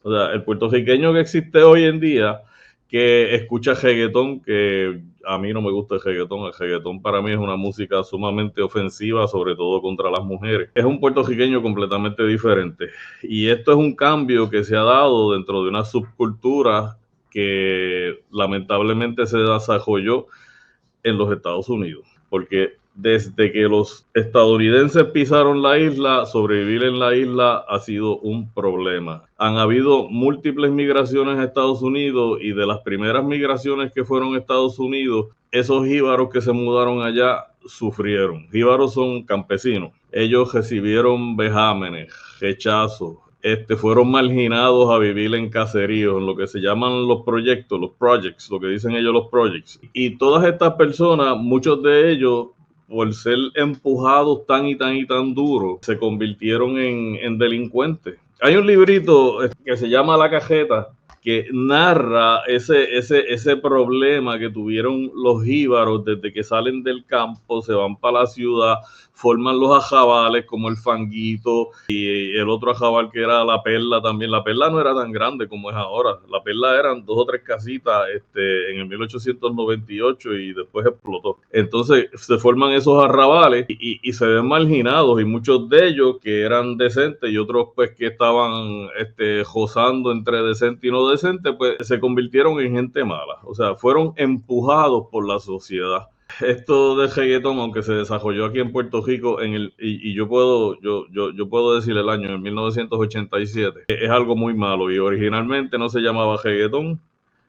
O sea, el puertorriqueño que existe hoy en día, que escucha reggaetón, que a mí no me gusta el reggaetón para mí es una música sumamente ofensiva, sobre todo contra las mujeres. Es un puertorriqueño completamente diferente. Y esto es un cambio que se ha dado dentro de una subcultura que lamentablemente se desarrolló en los Estados Unidos, porque desde que los estadounidenses pisaron la isla, sobrevivir en la isla ha sido un problema. Han habido múltiples migraciones a Estados Unidos y de las primeras migraciones que fueron a Estados Unidos, esos jíbaros que se mudaron allá sufrieron. Jíbaros son campesinos. Ellos recibieron vejámenes, rechazos, fueron marginados a vivir en caseríos, en lo que se llaman los proyectos, los projects, lo que dicen ellos los projects. Y todas estas personas, muchos de ellos, por ser empujados tan y tan duro, se convirtieron en delincuentes. Hay un librito que se llama La Cajeta, que narra ese problema que tuvieron los jíbaros desde que salen del campo, se van para la ciudad, forman los ajabales como el Fanguito y el otro ajabal que era La Perla también. La Perla no era tan grande como es ahora. La Perla eran 2 o 3 casitas en el 1898 y después explotó. Entonces se forman esos arrabales y se ven marginados, y muchos de ellos que eran decentes y otros pues que estaban gozando entre decente y no decente, pues se convirtieron en gente mala. O sea, fueron empujados por la sociedad. Esto del reggaetón, aunque se desarrolló aquí en Puerto Rico yo puedo decir el año, en 1987, es algo muy malo, y originalmente no se llamaba reggaetón,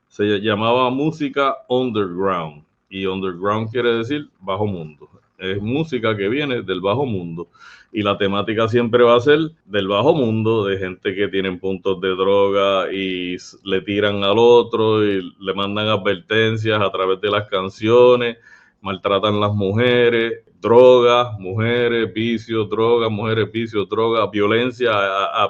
se llamaba música underground, y underground quiere decir bajo mundo. Es música que viene del bajo mundo, y la temática siempre va a ser del bajo mundo, de gente que tienen puntos de droga y le tiran al otro y le mandan advertencias a través de las canciones, maltratan las mujeres, drogas, mujeres, vicios, drogas, mujeres, vicios, drogas, violencia,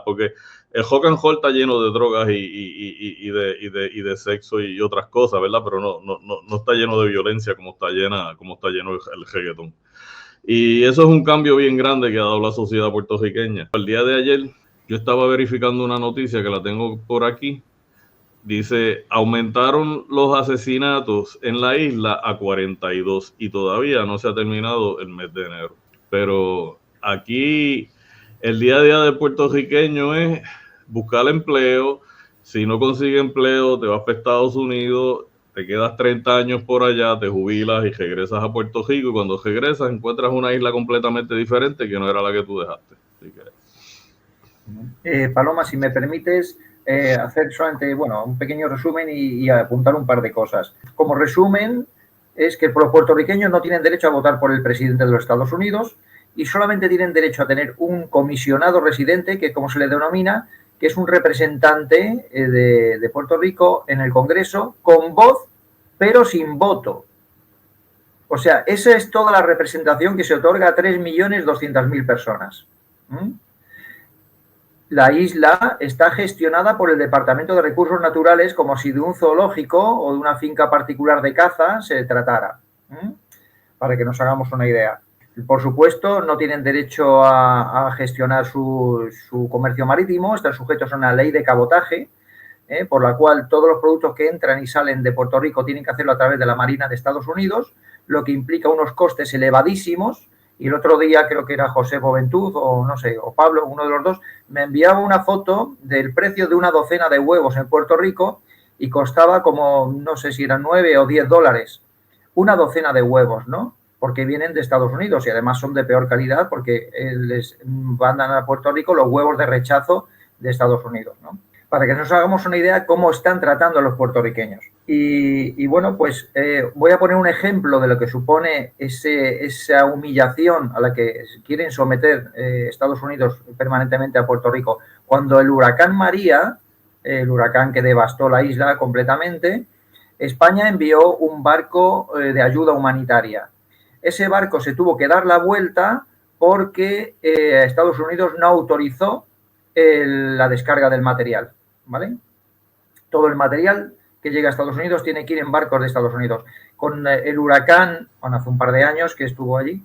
porque el rock and roll está lleno de drogas y de sexo y otras cosas, ¿verdad? Pero no está lleno de violencia como está lleno el reggaetón. Y eso es un cambio bien grande que ha dado la sociedad puertorriqueña. El día de ayer yo estaba verificando una noticia que la tengo por aquí. Dice, aumentaron los asesinatos en la isla a 42 y todavía no se ha terminado el mes de enero. Pero aquí el día a día del puertorriqueño es buscar empleo. Si no consigue empleo, te vas para Estados Unidos, te quedas 30 años por allá, te jubilas y regresas a Puerto Rico, y cuando regresas encuentras una isla completamente diferente que no era la que tú dejaste. Así que... Paloma, si me permites hacer solamente un pequeño resumen y apuntar un par de cosas. Como resumen, es que los puertorriqueños no tienen derecho a votar por el presidente de los Estados Unidos y solamente tienen derecho a tener un comisionado residente, que como se le denomina, que es un representante de Puerto Rico en el Congreso con voz, pero sin voto. O sea, esa es toda la representación que se otorga a 3.200.000 personas. La isla está gestionada por el Departamento de Recursos Naturales como si de un zoológico o de una finca particular de caza se tratara, para que nos hagamos una idea. Por supuesto, no tienen derecho a gestionar su comercio marítimo, están sujetos a una ley de cabotaje, por la cual todos los productos que entran y salen de Puerto Rico tienen que hacerlo a través de la Marina de Estados Unidos, lo que implica unos costes elevadísimos. Y el otro día, creo que era José Boventud o no sé, o Pablo, uno de los dos, me enviaba una foto del precio de una docena de huevos en Puerto Rico y costaba como, no sé si eran 9 o 10 dólares. Una docena de huevos, ¿no? Porque vienen de Estados Unidos y además son de peor calidad porque les mandan a Puerto Rico los huevos de rechazo de Estados Unidos, ¿no? Para que nos hagamos una idea de cómo están tratando a los puertorriqueños. Y bueno, pues voy a poner un ejemplo de lo que supone esa humillación a la que quieren someter Estados Unidos permanentemente a Puerto Rico. Cuando el huracán María, el huracán que devastó la isla completamente, España envió un barco de ayuda humanitaria. Ese barco se tuvo que dar la vuelta porque Estados Unidos no autorizó la descarga del material, ¿vale? Todo el material que llega a Estados Unidos tiene que ir en barcos de Estados Unidos. Con el huracán, bueno, hace un par de años que estuvo allí,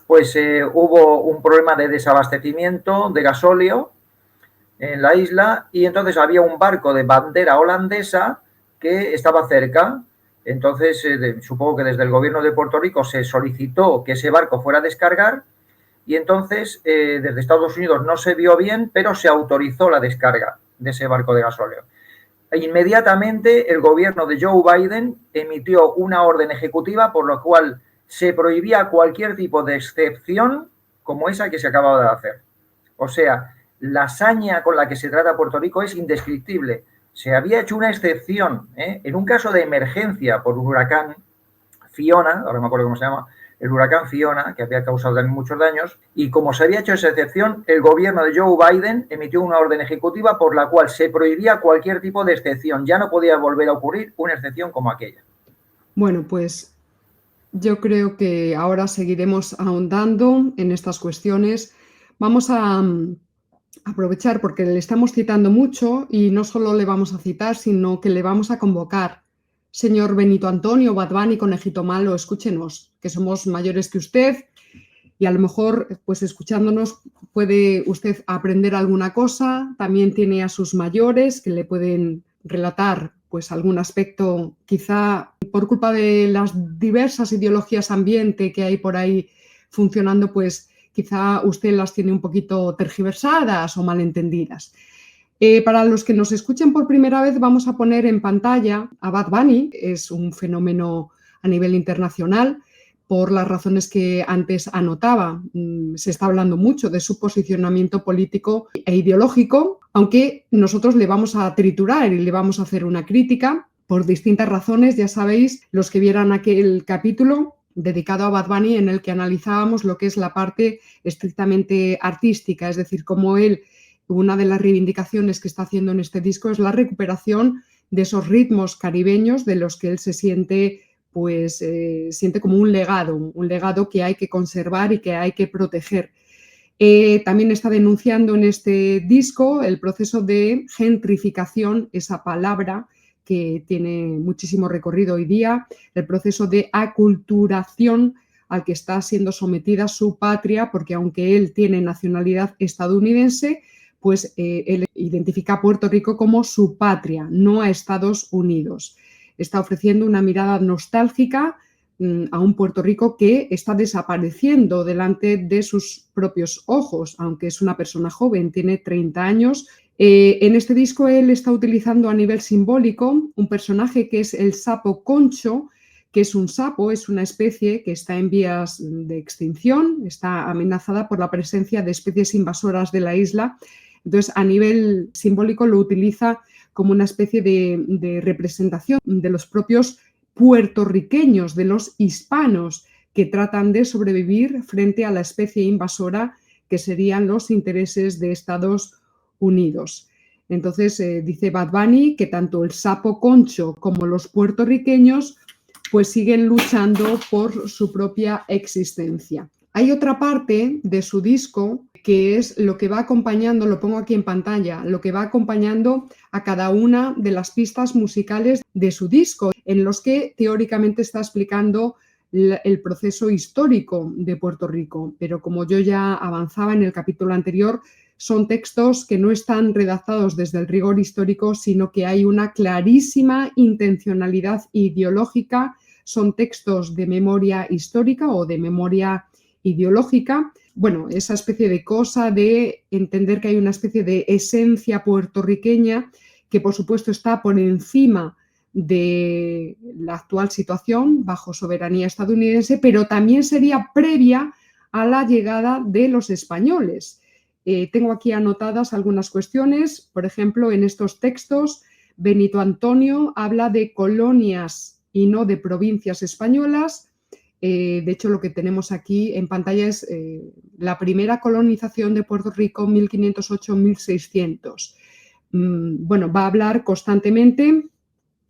pues hubo un problema de desabastecimiento de gasóleo en la isla y entonces había un barco de bandera holandesa que estaba cerca. Entonces, supongo que desde el gobierno de Puerto Rico se solicitó que ese barco fuera a descargar y entonces desde Estados Unidos no se vio bien, pero se autorizó la descarga de ese barco de gasóleo. E inmediatamente el gobierno de Joe Biden emitió una orden ejecutiva por la cual se prohibía cualquier tipo de excepción como esa que se acababa de hacer. O sea, la hazaña con la que se trata Puerto Rico es indescriptible. Se había hecho una excepción en un caso de emergencia por un huracán Fiona, ahora me acuerdo cómo se llama, el huracán Fiona, que había causado también muchos daños, y como se había hecho esa excepción, el gobierno de Joe Biden emitió una orden ejecutiva por la cual se prohibía cualquier tipo de excepción. Ya no podía volver a ocurrir una excepción como aquella. Bueno, pues yo creo que ahora seguiremos ahondando en estas cuestiones. Vamos a aprovechar porque le estamos citando mucho y no solo le vamos a citar, sino que le vamos a convocar. Señor Benito Antonio, Bad Bunny, Conejito Malo, escúchenos, que somos mayores que usted y a lo mejor, pues escuchándonos, puede usted aprender alguna cosa. También tiene a sus mayores que le pueden relatar pues algún aspecto, quizá por culpa de las diversas ideologías ambiente que hay por ahí funcionando, pues quizá usted las tiene un poquito tergiversadas o malentendidas. Para los que nos escuchen por primera vez, vamos a poner en pantalla a Bad Bunny. Es un fenómeno a nivel internacional por las razones que antes anotaba. Se está hablando mucho de su posicionamiento político e ideológico, aunque nosotros le vamos a triturar y le vamos a hacer una crítica por distintas razones. Ya sabéis, los que vieran aquel capítulo dedicado a Bad Bunny en el que analizábamos lo que es la parte estrictamente artística, es decir, cómo él, una de las reivindicaciones que está haciendo en este disco es la recuperación de esos ritmos caribeños de los que él se siente, pues, siente como un legado que hay que conservar y que hay que proteger. También está denunciando en este disco el proceso de gentrificación, esa palabra que tiene muchísimo recorrido hoy día, el proceso de aculturación al que está siendo sometida su patria, porque aunque él tiene nacionalidad estadounidense, pues él identifica a Puerto Rico como su patria, no a Estados Unidos. Está ofreciendo una mirada nostálgica a un Puerto Rico que está desapareciendo delante de sus propios ojos, aunque es una persona joven, tiene 30 años. En este disco él está utilizando a nivel simbólico un personaje que es el sapo concho, que es un sapo, es una especie que está en vías de extinción, está amenazada por la presencia de especies invasoras de la isla. Entonces, a nivel simbólico lo utiliza como una especie de representación de los propios puertorriqueños, de los hispanos que tratan de sobrevivir frente a la especie invasora que serían los intereses de Estados Unidos. Entonces, dice Bad Bunny que tanto el sapo concho como los puertorriqueños pues siguen luchando por su propia existencia. Hay otra parte de su disco que es lo que va acompañando, lo pongo aquí en pantalla, lo que va acompañando a cada una de las pistas musicales de su disco, en los que teóricamente está explicando el proceso histórico de Puerto Rico. Pero como yo ya avanzaba en el capítulo anterior, son textos que no están redactados desde el rigor histórico, sino que hay una clarísima intencionalidad ideológica. Son textos de memoria histórica o de memoria ideológica. Bueno, esa especie de cosa de entender que hay una especie de esencia puertorriqueña que, por supuesto, está por encima de la actual situación bajo soberanía estadounidense, pero también sería previa a la llegada de los españoles. Tengo aquí anotadas algunas cuestiones. Por ejemplo, en estos textos, Benito Antonio habla de colonias y no de provincias españolas. De hecho, lo que tenemos aquí en pantalla es la primera colonización de Puerto Rico, 1508-1600. Bueno, va a hablar constantemente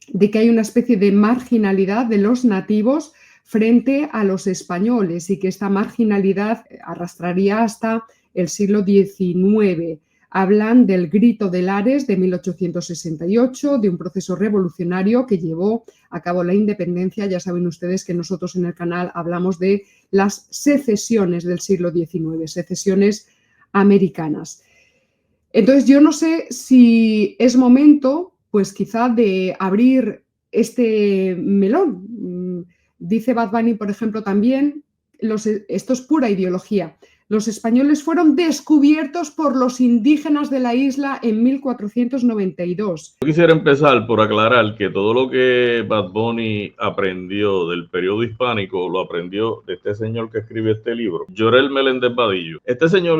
de que hay una especie de marginalidad de los nativos frente a los españoles y que esta marginalidad arrastraría hasta el siglo XIX. Hablan del Grito de Lares de 1868, de un proceso revolucionario que llevó a cabo la independencia. Ya saben ustedes que nosotros en el canal hablamos de las secesiones del siglo XIX, secesiones americanas. Entonces, yo no sé si es momento, pues quizá, de abrir este melón. Dice Bad Bunny, por ejemplo, también, esto es pura ideología. Los españoles fueron descubiertos por los indígenas de la isla en 1492. Yo quisiera empezar por aclarar que todo lo que Bad Bunny aprendió del periodo hispánico lo aprendió de este señor que escribe este libro, Llorel Meléndez Vadillo. Este señor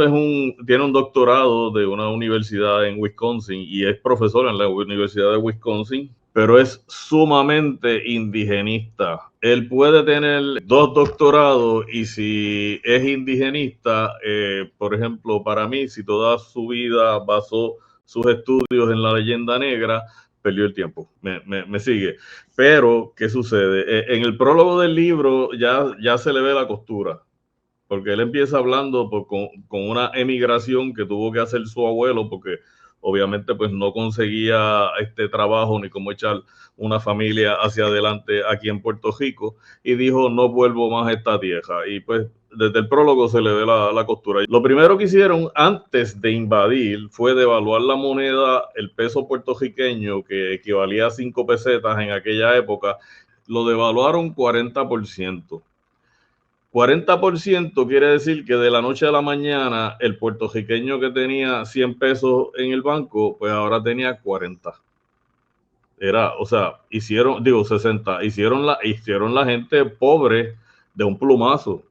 tiene un doctorado de una universidad en Wisconsin y es profesor en la Universidad de Wisconsin, pero es sumamente indigenista. Él puede tener 2 doctorados y si es indigenista, por ejemplo, para mí, si toda su vida basó sus estudios en la leyenda negra, perdió el tiempo. Me sigue. Pero, ¿qué sucede? En el prólogo del libro ya se le ve la costura, porque él empieza hablando con una emigración que tuvo que hacer su abuelo, porque obviamente pues no conseguía este trabajo ni cómo echar una familia hacia adelante aquí en Puerto Rico y dijo no vuelvo más a esta tierra y pues desde el prólogo se le ve la costura. Lo primero que hicieron antes de invadir fue devaluar la moneda, el peso puertorriqueño que equivalía a 5 pesetas en aquella época, lo devaluaron 40%. 40% quiere decir que de la noche a la mañana el puertorriqueño que tenía 100 pesos en el banco, pues ahora tenía 40. O sea, hicieron 60, hicieron la gente pobre de un plumazo.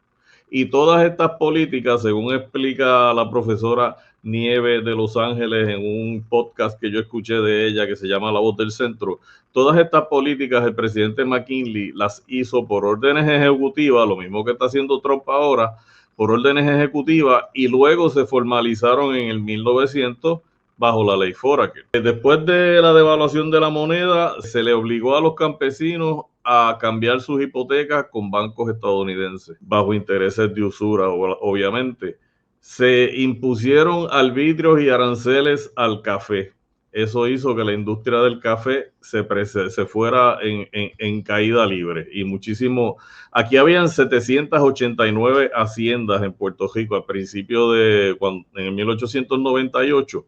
Y todas estas políticas, según explica la profesora Nieves de Los Ángeles en un podcast que yo escuché de ella que se llama La Voz del Centro, todas estas políticas el presidente McKinley las hizo por órdenes ejecutivas, lo mismo que está haciendo Trump ahora, por órdenes ejecutivas, y luego se formalizaron en el 1900 bajo la ley Foraker. Después de la devaluación de la moneda, se le obligó a los campesinos a cambiar sus hipotecas con bancos estadounidenses, bajo intereses de usura, obviamente. Se impusieron arbitrios y aranceles al café. Eso hizo que la industria del café se fuera en caída libre. Y muchísimo. Aquí habían 789 haciendas en Puerto Rico al principio en el 1898.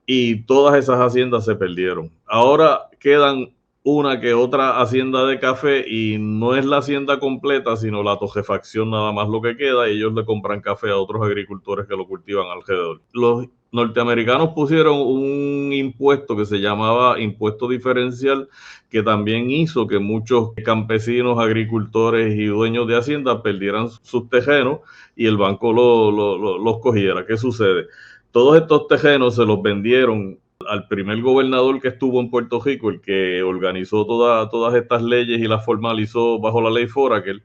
Y todas esas haciendas se perdieron. Ahora quedan una que otra hacienda de café y no es la hacienda completa, sino la torrefacción nada más lo que queda y ellos le compran café a otros agricultores que lo cultivan alrededor. Los norteamericanos pusieron un impuesto que se llamaba impuesto diferencial, que también hizo que muchos campesinos, agricultores y dueños de haciendas perdieran sus terrenos y el banco los cogiera. ¿Qué sucede? Todos estos terrenos se los vendieron al primer gobernador que estuvo en Puerto Rico, el que organizó todas estas leyes y las formalizó bajo la ley Foraker,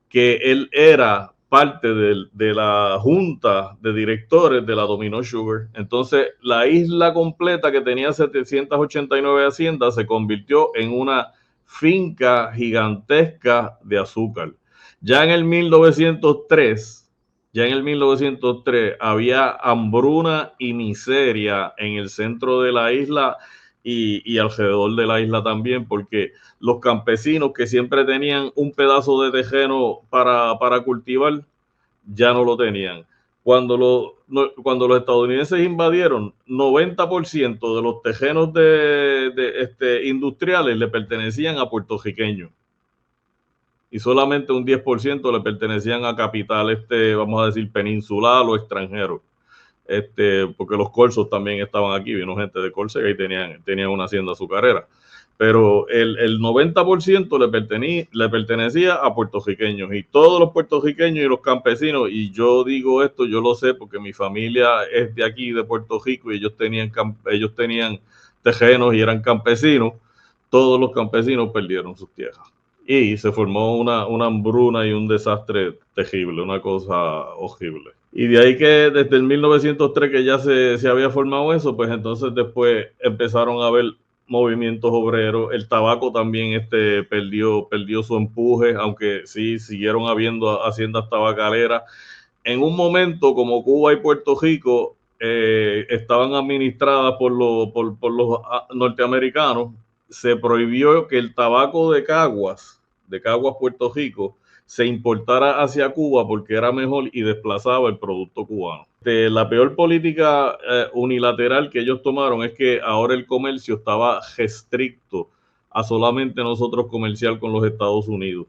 que él era parte de la junta de directores de la Domino Sugar. Entonces, la isla completa, que tenía 789 haciendas, se convirtió en una finca gigantesca de azúcar. Ya en el 1903 había hambruna y miseria en el centro de la isla y alrededor de la isla también, porque los campesinos que siempre tenían un pedazo de terreno para cultivar, ya no lo tenían. Cuando los estadounidenses invadieron, 90% de los terrenos industriales le pertenecían a puertorriqueños y solamente un 10% le pertenecían a capital, vamos a decir, peninsular o extranjero. Porque los Corsos también estaban aquí, vino gente de Córcega y tenían una hacienda azucarera. Pero el 90% le pertenecía a puertorriqueños, y todos los puertorriqueños y los campesinos, y yo digo esto, yo lo sé porque mi familia es de aquí, de Puerto Rico, y ellos tenían terrenos y eran campesinos. Todos los campesinos perdieron sus tierras y se formó una hambruna y un desastre terrible, una cosa horrible. Y de ahí que desde el 1903 que ya se había formado eso, pues entonces después empezaron a haber movimientos obreros. El tabaco también perdió su empuje, aunque sí siguieron habiendo haciendas tabacaleras. En un momento, como Cuba y Puerto Rico estaban administradas por los norteamericanos, se prohibió que el tabaco de Caguas, Puerto Rico, se importara hacia Cuba porque era mejor y desplazaba el producto cubano. La peor política unilateral que ellos tomaron es que ahora el comercio estaba restricto a solamente nosotros comerciar con los Estados Unidos.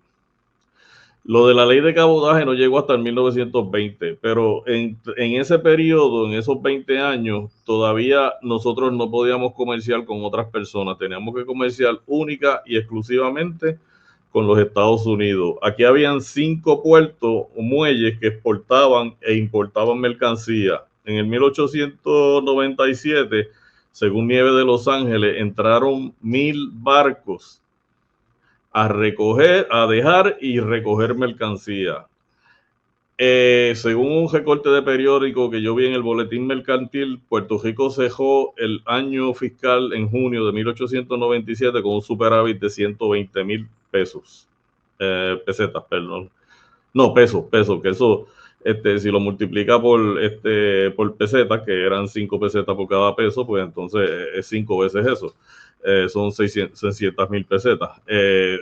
Lo de la ley de cabotaje no llegó hasta el 1920, pero en ese periodo, en esos 20 años, todavía nosotros no podíamos comerciar con otras personas. Teníamos que comerciar única y exclusivamente con los Estados Unidos. Aquí habían 5 puertos o muelles que exportaban e importaban mercancía. En el 1897, según Nieves de Los Ángeles, entraron 1,000 barcos a dejar y recoger mercancía. Según un recorte de periódico que yo vi en el Boletín Mercantil, Puerto Rico cerró el año fiscal en junio de 1897 con un superávit de 120,000 pesos. Pesetas, perdón. No, pesos, que eso, si lo multiplica por pesetas, que eran 5 pesetas por cada peso, pues entonces es 5 veces eso. Son 600,000 pesetas.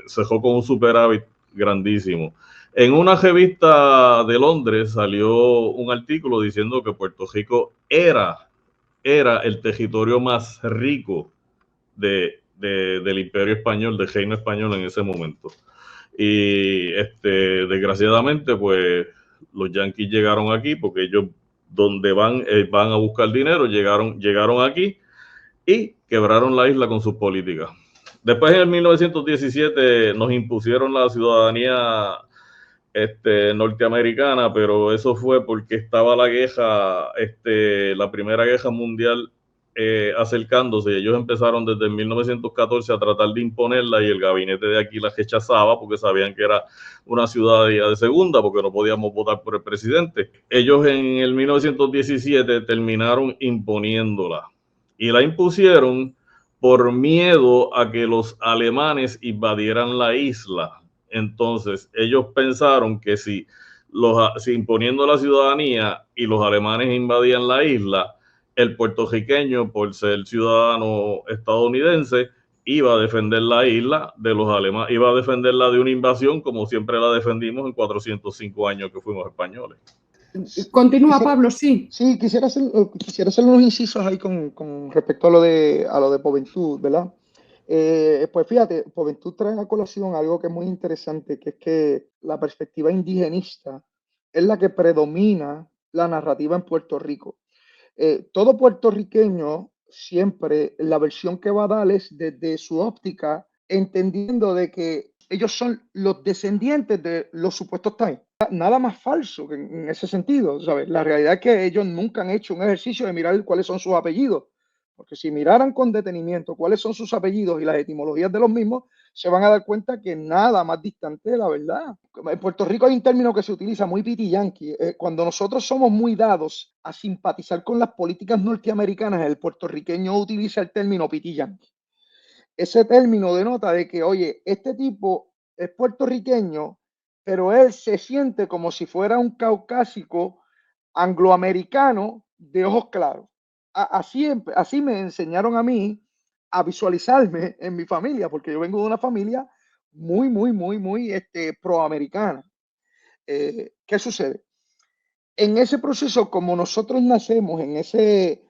Cerró con un superávit grandísimo. En una revista de Londres salió un artículo diciendo que Puerto Rico era el territorio más rico del Imperio Español, del Reino Español en ese momento. Y desgraciadamente, pues los yanquis llegaron aquí porque ellos donde van a buscar dinero, llegaron aquí y quebraron la isla con sus políticas. Después, en el 1917, nos impusieron la ciudadanía norteamericana, pero eso fue porque estaba la guerra, la Primera Guerra Mundial acercándose. Ellos empezaron desde 1914 a tratar de imponerla y el gabinete de aquí la rechazaba porque sabían que era una ciudadanía de segunda, porque no podíamos votar por el presidente. Ellos en el 1917 terminaron imponiéndola. Y la impusieron por miedo a que los alemanes invadieran la isla. Entonces, ellos pensaron que si imponiendo la ciudadanía y los alemanes invadían la isla, el puertorriqueño, por ser ciudadano estadounidense, iba a defender la isla de los alemanes, iba a defenderla de una invasión como siempre la defendimos en 405 años que fuimos españoles. Continúa, Pablo, sí. Sí, quisiera hacer unos incisos ahí con respecto a lo de Poventud, ¿verdad? Pues fíjate, Poventud trae a colación algo que es muy interesante, que es que la perspectiva indigenista es la que predomina la narrativa en Puerto Rico. Todo puertorriqueño siempre la versión que va a dar es desde su óptica, entendiendo de que ellos son los descendientes de los supuestos taínos. Nada más falso en ese sentido, ¿sabes? La realidad es que ellos nunca han hecho un ejercicio de mirar cuáles son sus apellidos, Porque si miraran con detenimiento cuáles son sus apellidos y las etimologías de los mismos, se van a dar cuenta que nada más distante de la verdad. En Puerto Rico hay un término que se utiliza muy piti-yanqui. Cuando nosotros somos muy dados a simpatizar con las políticas norteamericanas, el puertorriqueño utiliza el término piti-yanqui. Ese término denota de que, oye, este tipo es puertorriqueño, pero él se siente como si fuera un caucásico angloamericano de ojos claros. Así me enseñaron a mí a visualizarme en mi familia, porque yo vengo de una familia muy proamericana. ¿Qué sucede? En ese proceso, como nosotros nacemos en ese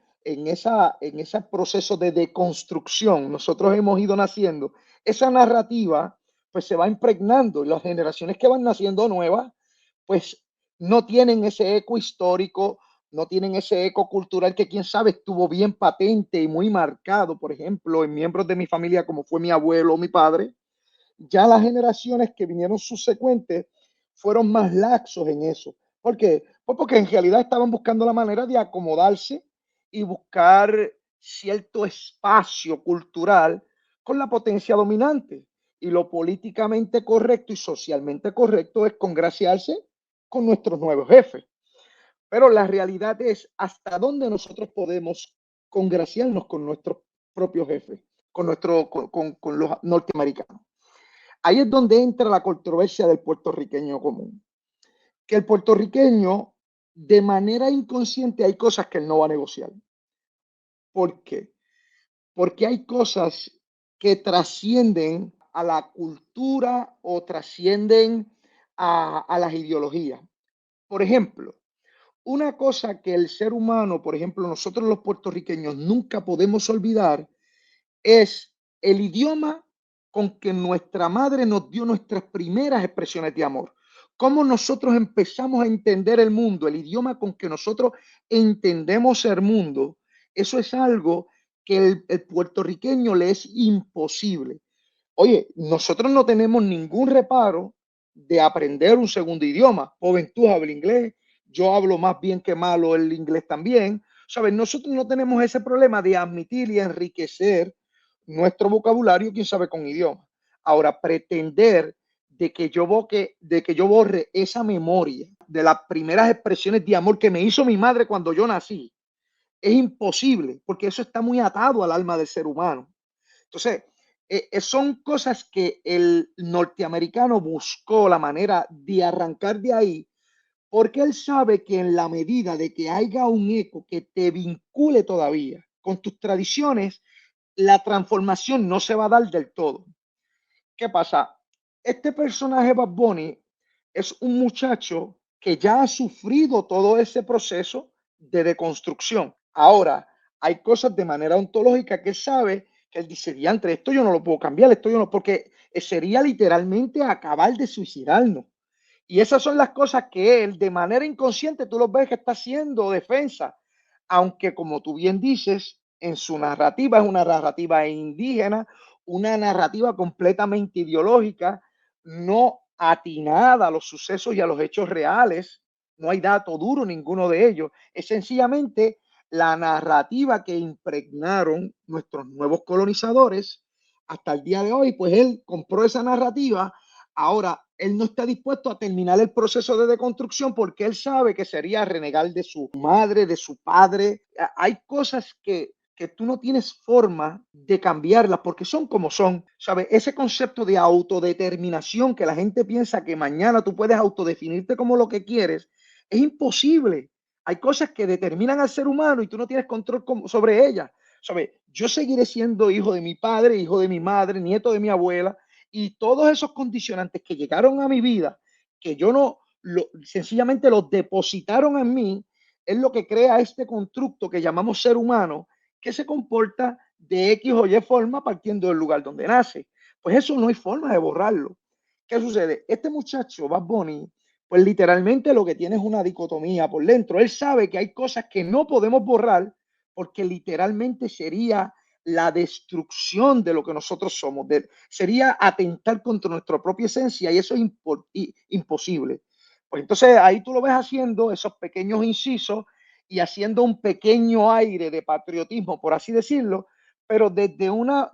proceso de deconstrucción, nosotros hemos ido naciendo, esa narrativa pues se va impregnando y las generaciones que van naciendo nuevas pues no tienen ese eco histórico, no tienen ese eco cultural que quién sabe estuvo bien patente y muy marcado, por ejemplo, en miembros de mi familia como fue mi abuelo o mi padre. Ya las generaciones que vinieron subsecuentes fueron más laxos en eso. ¿Por qué? Pues porque en realidad estaban buscando la manera de acomodarse y buscar cierto espacio cultural con la potencia dominante. Y lo políticamente correcto y socialmente correcto es congraciarse con nuestros nuevos jefes. Pero la realidad es hasta dónde nosotros podemos congraciarnos con nuestros propios jefes, con los norteamericanos. Ahí es donde entra la controversia del puertorriqueño común. Que el puertorriqueño, de manera inconsciente, hay cosas que él no va a negociar. ¿Por qué? Porque hay cosas que trascienden a la cultura o trascienden a las ideologías. Por ejemplo, una cosa que el ser humano, por ejemplo, nosotros los puertorriqueños nunca podemos olvidar es el idioma con que nuestra madre nos dio nuestras primeras expresiones de amor. Cómo nosotros empezamos a entender el mundo, el idioma con que nosotros entendemos el mundo, eso es algo que el puertorriqueño le es imposible. Oye, nosotros no tenemos ningún reparo de aprender un segundo idioma. Joven, tú hablas inglés, yo hablo más bien que malo el inglés también. ¿Sabes? Nosotros no tenemos ese problema de admitir y enriquecer nuestro vocabulario, quién sabe, con idioma. Ahora, pretender de que yo borre esa memoria de las primeras expresiones de amor que me hizo mi madre cuando yo nací, es imposible, porque eso está muy atado al alma del ser humano. Entonces, son cosas que el norteamericano buscó la manera de arrancar de ahí, porque él sabe que en la medida de que haya un eco que te vincule todavía con tus tradiciones, la transformación no se va a dar del todo. ¿Qué pasa? Este personaje Bad Bunny es un muchacho que ya ha sufrido todo ese proceso de deconstrucción. Ahora, hay cosas de manera ontológica que él sabe que él dice, diantre, esto yo no lo puedo cambiar, esto yo no, porque sería literalmente acabar de suicidarnos. Y esas son las cosas que él, de manera inconsciente, tú lo ves que está haciendo defensa, aunque como tú bien dices, en su narrativa es una narrativa indígena, una narrativa completamente ideológica, no atinada a los sucesos y a los hechos reales. No hay dato duro ninguno de ellos. Es sencillamente la narrativa que impregnaron nuestros nuevos colonizadores hasta el día de hoy. Pues él compró esa narrativa. Ahora, él no está dispuesto a terminar el proceso de deconstrucción porque él sabe que sería renegar de su madre, de su padre. Hay cosas que tú no tienes forma de cambiarlas porque son como son, ¿sabes? Ese concepto de autodeterminación que la gente piensa que mañana tú puedes autodefinirte como lo que quieres, es imposible. Hay cosas que determinan al ser humano y tú no tienes control sobre ellas, ¿sabes? Yo seguiré siendo hijo de mi padre, hijo de mi madre, nieto de mi abuela, y todos esos condicionantes que llegaron a mi vida, que yo no, sencillamente los depositaron en mí, es lo que crea este constructo que llamamos ser humano, que se comporta de X o Y forma partiendo del lugar donde nace. Pues eso no hay forma de borrarlo. ¿Qué sucede? Este muchacho, Bad Bunny, pues literalmente lo que tiene es una dicotomía por dentro. Él sabe que hay cosas que no podemos borrar porque literalmente sería la destrucción de lo que nosotros somos. Sería atentar contra nuestra propia esencia y eso es imposible. Pues entonces ahí tú lo ves haciendo esos pequeños incisos y haciendo un pequeño aire de patriotismo, por así decirlo, pero desde una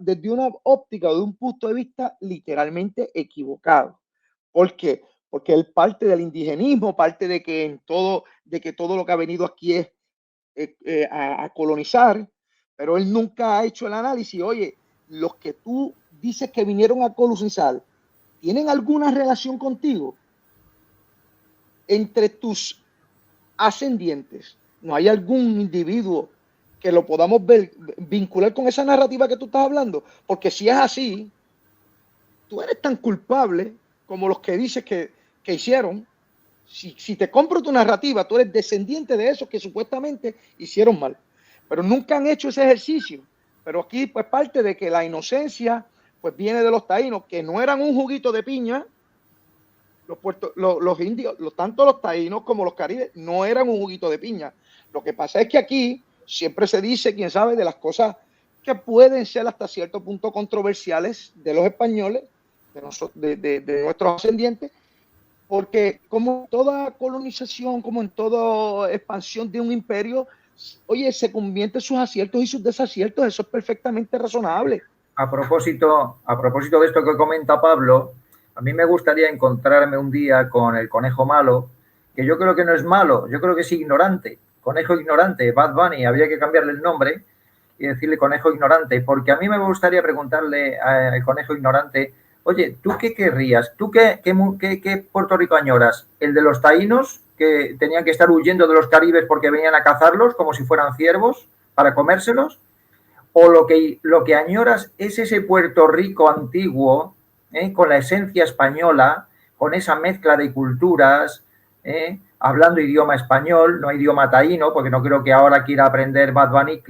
óptica o de un punto de vista literalmente equivocado. ¿Por qué? Porque él parte del indigenismo, parte de que todo lo que ha venido aquí es a colonizar, pero él nunca ha hecho el análisis. Oye, los que tú dices que vinieron a colonizar, ¿tienen alguna relación contigo? Entre tus ascendientes, ¿no hay algún individuo que lo podamos vincular con esa narrativa que tú estás hablando? Porque si es así, tú eres tan culpable como los que dices que hicieron. Si te compro tu narrativa, tú eres descendiente de esos que supuestamente hicieron mal, pero nunca han hecho ese ejercicio. Pero aquí pues parte de que la inocencia pues viene de los taínos, que no eran un juguito de piña. Los indios, tanto los taínos como los caribes, no eran un juguito de piña. Lo que pasa es que aquí siempre se dice, quién sabe, de las cosas que pueden ser hasta cierto punto controversiales de los españoles, de nuestros ascendientes, porque como en toda colonización, como en toda expansión de un imperio, oye, se convierten sus aciertos y sus desaciertos, eso es perfectamente razonable. A propósito de esto que comenta Pablo, a mí me gustaría encontrarme un día con el conejo malo, que yo creo que no es malo, yo creo que es ignorante. Conejo ignorante, Bad Bunny, habría que cambiarle el nombre y decirle conejo ignorante, porque a mí me gustaría preguntarle al conejo ignorante, oye, ¿tú qué querrías? ¿Tú qué Puerto Rico añoras? ¿El de los taínos, que tenían que estar huyendo de los caribes porque venían a cazarlos como si fueran ciervos para comérselos? ¿O lo que añoras es ese Puerto Rico antiguo, con la esencia española, con esa mezcla de culturas, hablando idioma español, no idioma taíno, porque no creo que ahora quiera aprender Bad Bunny,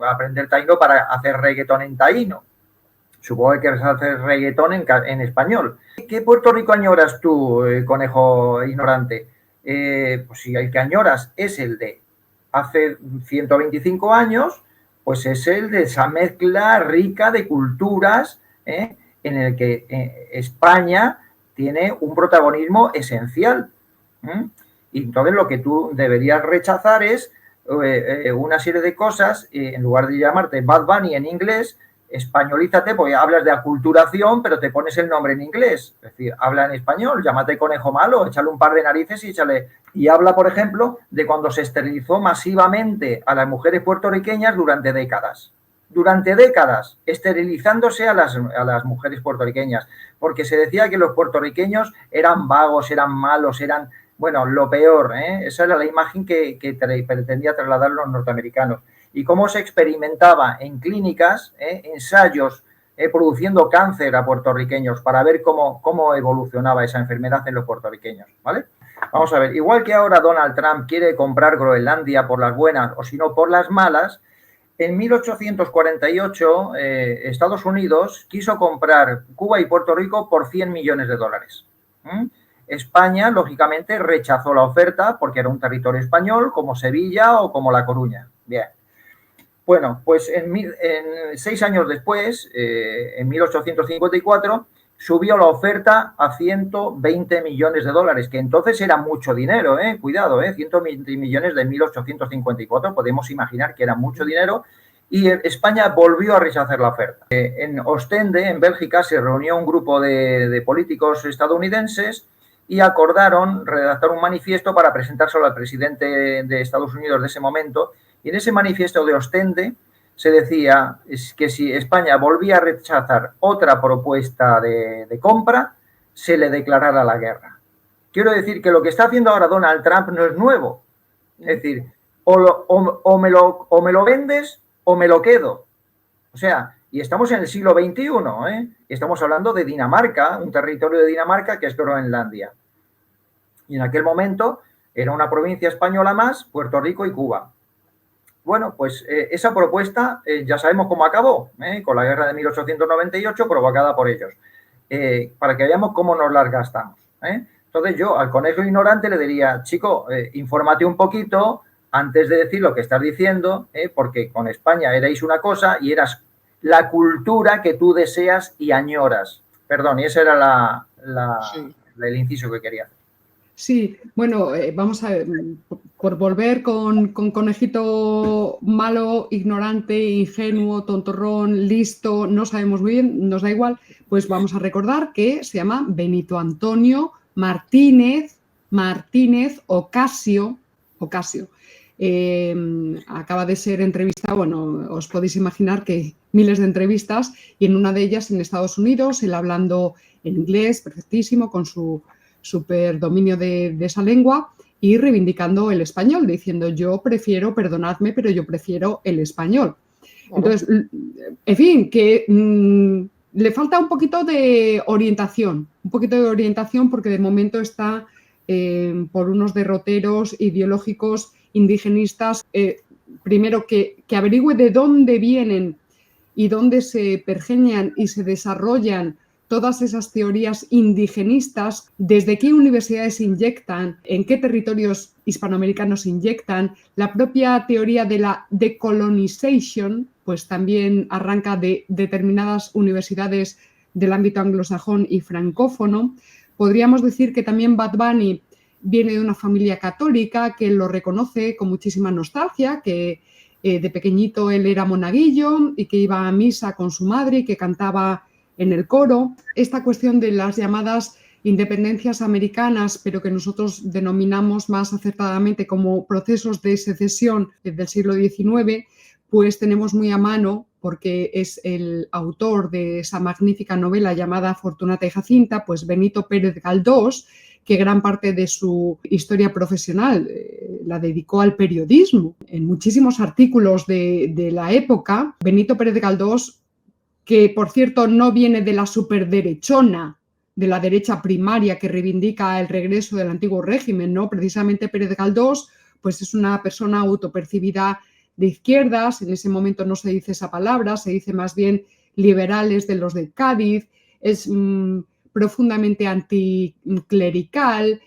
aprender taíno para hacer reggaetón en taíno? Supongo que vas a hacer reggaetón en español. ¿Qué Puerto Rico añoras tú, conejo ignorante? Pues si el que añoras es el de hace 125 años, pues es el de esa mezcla rica de culturas, en el que España tiene un protagonismo esencial. Y entonces lo que tú deberías rechazar es una serie de cosas, en lugar de llamarte Bad Bunny en inglés, españolízate, porque hablas de aculturación, pero te pones el nombre en inglés. Es decir, habla en español, llámate conejo malo, échale un par de narices y habla, por ejemplo, de cuando se esterilizó masivamente a las mujeres puertorriqueñas durante décadas. Durante décadas, esterilizándose a las mujeres puertorriqueñas, porque se decía que los puertorriqueños eran vagos, eran malos, eran, bueno, lo peor, Esa era la imagen que pretendía trasladar los norteamericanos. Y cómo se experimentaba en clínicas, ensayos, produciendo cáncer a puertorriqueños para ver cómo evolucionaba esa enfermedad en los puertorriqueños, ¿vale? Vamos a ver, igual que ahora Donald Trump quiere comprar Groenlandia por las buenas o si no por las malas, en 1848 Estados Unidos quiso comprar Cuba y Puerto Rico por 100 millones de dólares. España, lógicamente, rechazó la oferta porque era un territorio español como Sevilla o como La Coruña. Bien. Bueno, pues 6 años después, en 1854, subió la oferta a 120 millones de dólares, que entonces era mucho dinero, cuidado, 120 millones de 1854, podemos imaginar que era mucho dinero, y España volvió a rechazar la oferta. En Ostende, en Bélgica, se reunió un grupo de políticos estadounidenses y acordaron redactar un manifiesto para presentárselo al presidente de Estados Unidos de ese momento. Y en ese manifiesto de Ostende se decía que si España volvía a rechazar otra propuesta de compra, se le declarara la guerra. Quiero decir que lo que está haciendo ahora Donald Trump no es nuevo. Es decir, o me lo vendes o me lo quedo. O sea, y estamos en el siglo XXI, Estamos hablando de Dinamarca, un territorio de Dinamarca que es Groenlandia. Y en aquel momento era una provincia española más, Puerto Rico y Cuba. Bueno, pues esa propuesta ya sabemos cómo acabó, con la guerra de 1898 provocada por ellos, para que veamos cómo nos las gastamos. Entonces yo al conejo ignorante le diría, chico, infórmate un poquito antes de decir lo que estás diciendo, porque con España erais una cosa y eras la cultura que tú deseas y añoras. Perdón, y ese era el inciso que quería hacer. Sí, bueno, vamos a ver, por volver con conejito malo, ignorante, ingenuo, tontorrón, listo, no sabemos muy bien, nos da igual, pues vamos a recordar que se llama Benito Antonio Martínez Ocasio. Acaba de ser entrevistado, bueno, os podéis imaginar que miles de entrevistas, y en una de ellas en Estados Unidos, él hablando en inglés perfectísimo, con su super dominio de esa lengua, y reivindicando el español, diciendo yo prefiero, perdonadme, pero yo prefiero el español. Entonces, en fin, que le falta un poquito de orientación, porque de momento está por unos derroteros ideológicos indigenistas, primero que averigüe de dónde vienen y dónde se pergeñan y se desarrollan todas esas teorías indigenistas, desde qué universidades se inyectan, en qué territorios hispanoamericanos se inyectan. La propia teoría de la decolonization, pues también arranca de determinadas universidades del ámbito anglosajón y francófono. Podríamos decir que también Bad Bunny viene de una familia católica que lo reconoce con muchísima nostalgia, que de pequeñito él era monaguillo y que iba a misa con su madre y que cantaba en el coro. Esta cuestión de las llamadas independencias americanas, pero que nosotros denominamos más acertadamente como procesos de secesión del siglo XIX, pues tenemos muy a mano, porque es el autor de esa magnífica novela llamada Fortunata y Jacinta, pues Benito Pérez Galdós, que gran parte de su historia profesional la dedicó al periodismo. En muchísimos artículos de la época, Benito Pérez Galdós, que por cierto no viene de la superderechona, de la derecha primaria que reivindica el regreso del antiguo régimen, ¿no? Precisamente Pérez Galdós, pues es una persona autopercibida de izquierdas, en ese momento no se dice esa palabra, se dice más bien liberales de los de Cádiz, es profundamente anticlerical,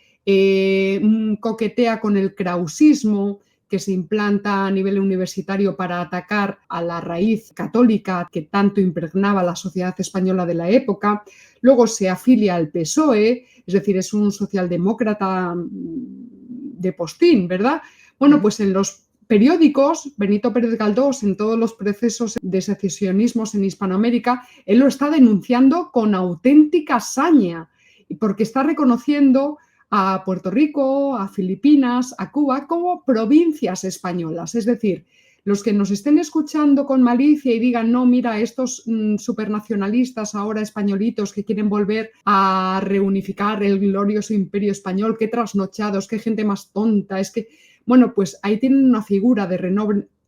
coquetea con el krausismo, que se implanta a nivel universitario para atacar a la raíz católica que tanto impregnaba la sociedad española de la época. Luego se afilia al PSOE, es decir, es un socialdemócrata de postín, ¿verdad? Bueno, pues en los periódicos, Benito Pérez Galdós, en todos los procesos de secesionismos en Hispanoamérica, él lo está denunciando con auténtica saña, porque está reconociendo a Puerto Rico, a Filipinas, a Cuba como provincias españolas. Es decir, los que nos estén escuchando con malicia y digan, no, mira, estos supernacionalistas ahora españolitos que quieren volver a reunificar el glorioso imperio español, qué trasnochados, qué gente más tonta, es que... Bueno, pues ahí tienen una figura de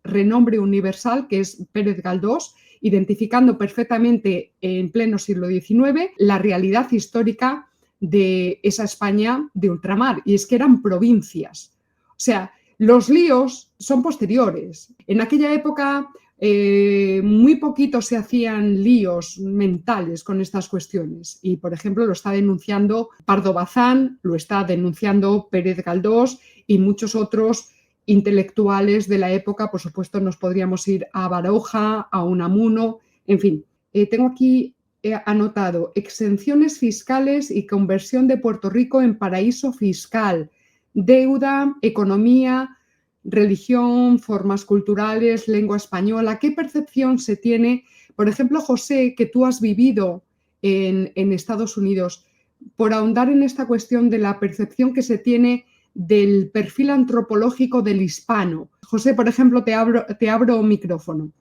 renombre universal que es Pérez Galdós, identificando perfectamente en pleno siglo XIX la realidad histórica de esa España de ultramar, y es que eran provincias. O sea, los líos son posteriores. En aquella época muy poquito se hacían líos mentales con estas cuestiones y, por ejemplo, lo está denunciando Pardo Bazán, lo está denunciando Pérez Galdós y muchos otros intelectuales de la época. Por supuesto, nos podríamos ir a Baroja, a Unamuno, en fin. Tengo aquí anotado exenciones fiscales y conversión de Puerto Rico en paraíso fiscal, deuda, economía, religión, formas culturales, lengua española. ¿Qué percepción se tiene? Por ejemplo, José, que tú has vivido en Estados Unidos, por ahondar en esta cuestión de la percepción que se tiene del perfil antropológico del hispano. José, por ejemplo, te abro micrófono.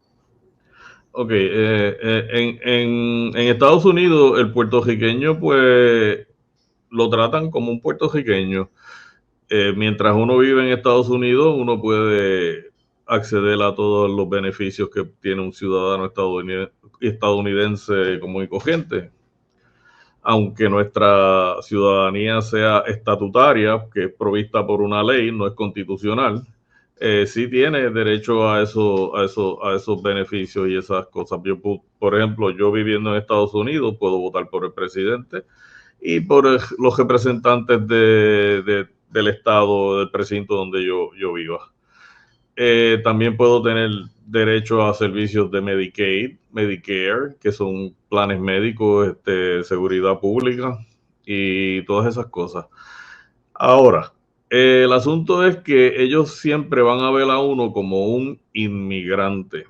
Ok, en Estados Unidos el puertorriqueño pues lo tratan como un puertorriqueño. Mientras uno vive en Estados Unidos, uno puede acceder a todos los beneficios que tiene un ciudadano estadounidense común y corriente. Aunque nuestra ciudadanía sea estatutaria, que es provista por una ley, no es constitucional, sí tiene derecho a esos beneficios y esas cosas. Yo, por ejemplo, yo viviendo en Estados Unidos puedo votar por el presidente y por los representantes del estado, del precinto donde yo viva. También puedo tener derecho a servicios de Medicaid, Medicare, que son planes médicos, seguridad pública y todas esas cosas. Ahora, el asunto es que ellos siempre van a ver a uno como un inmigrante.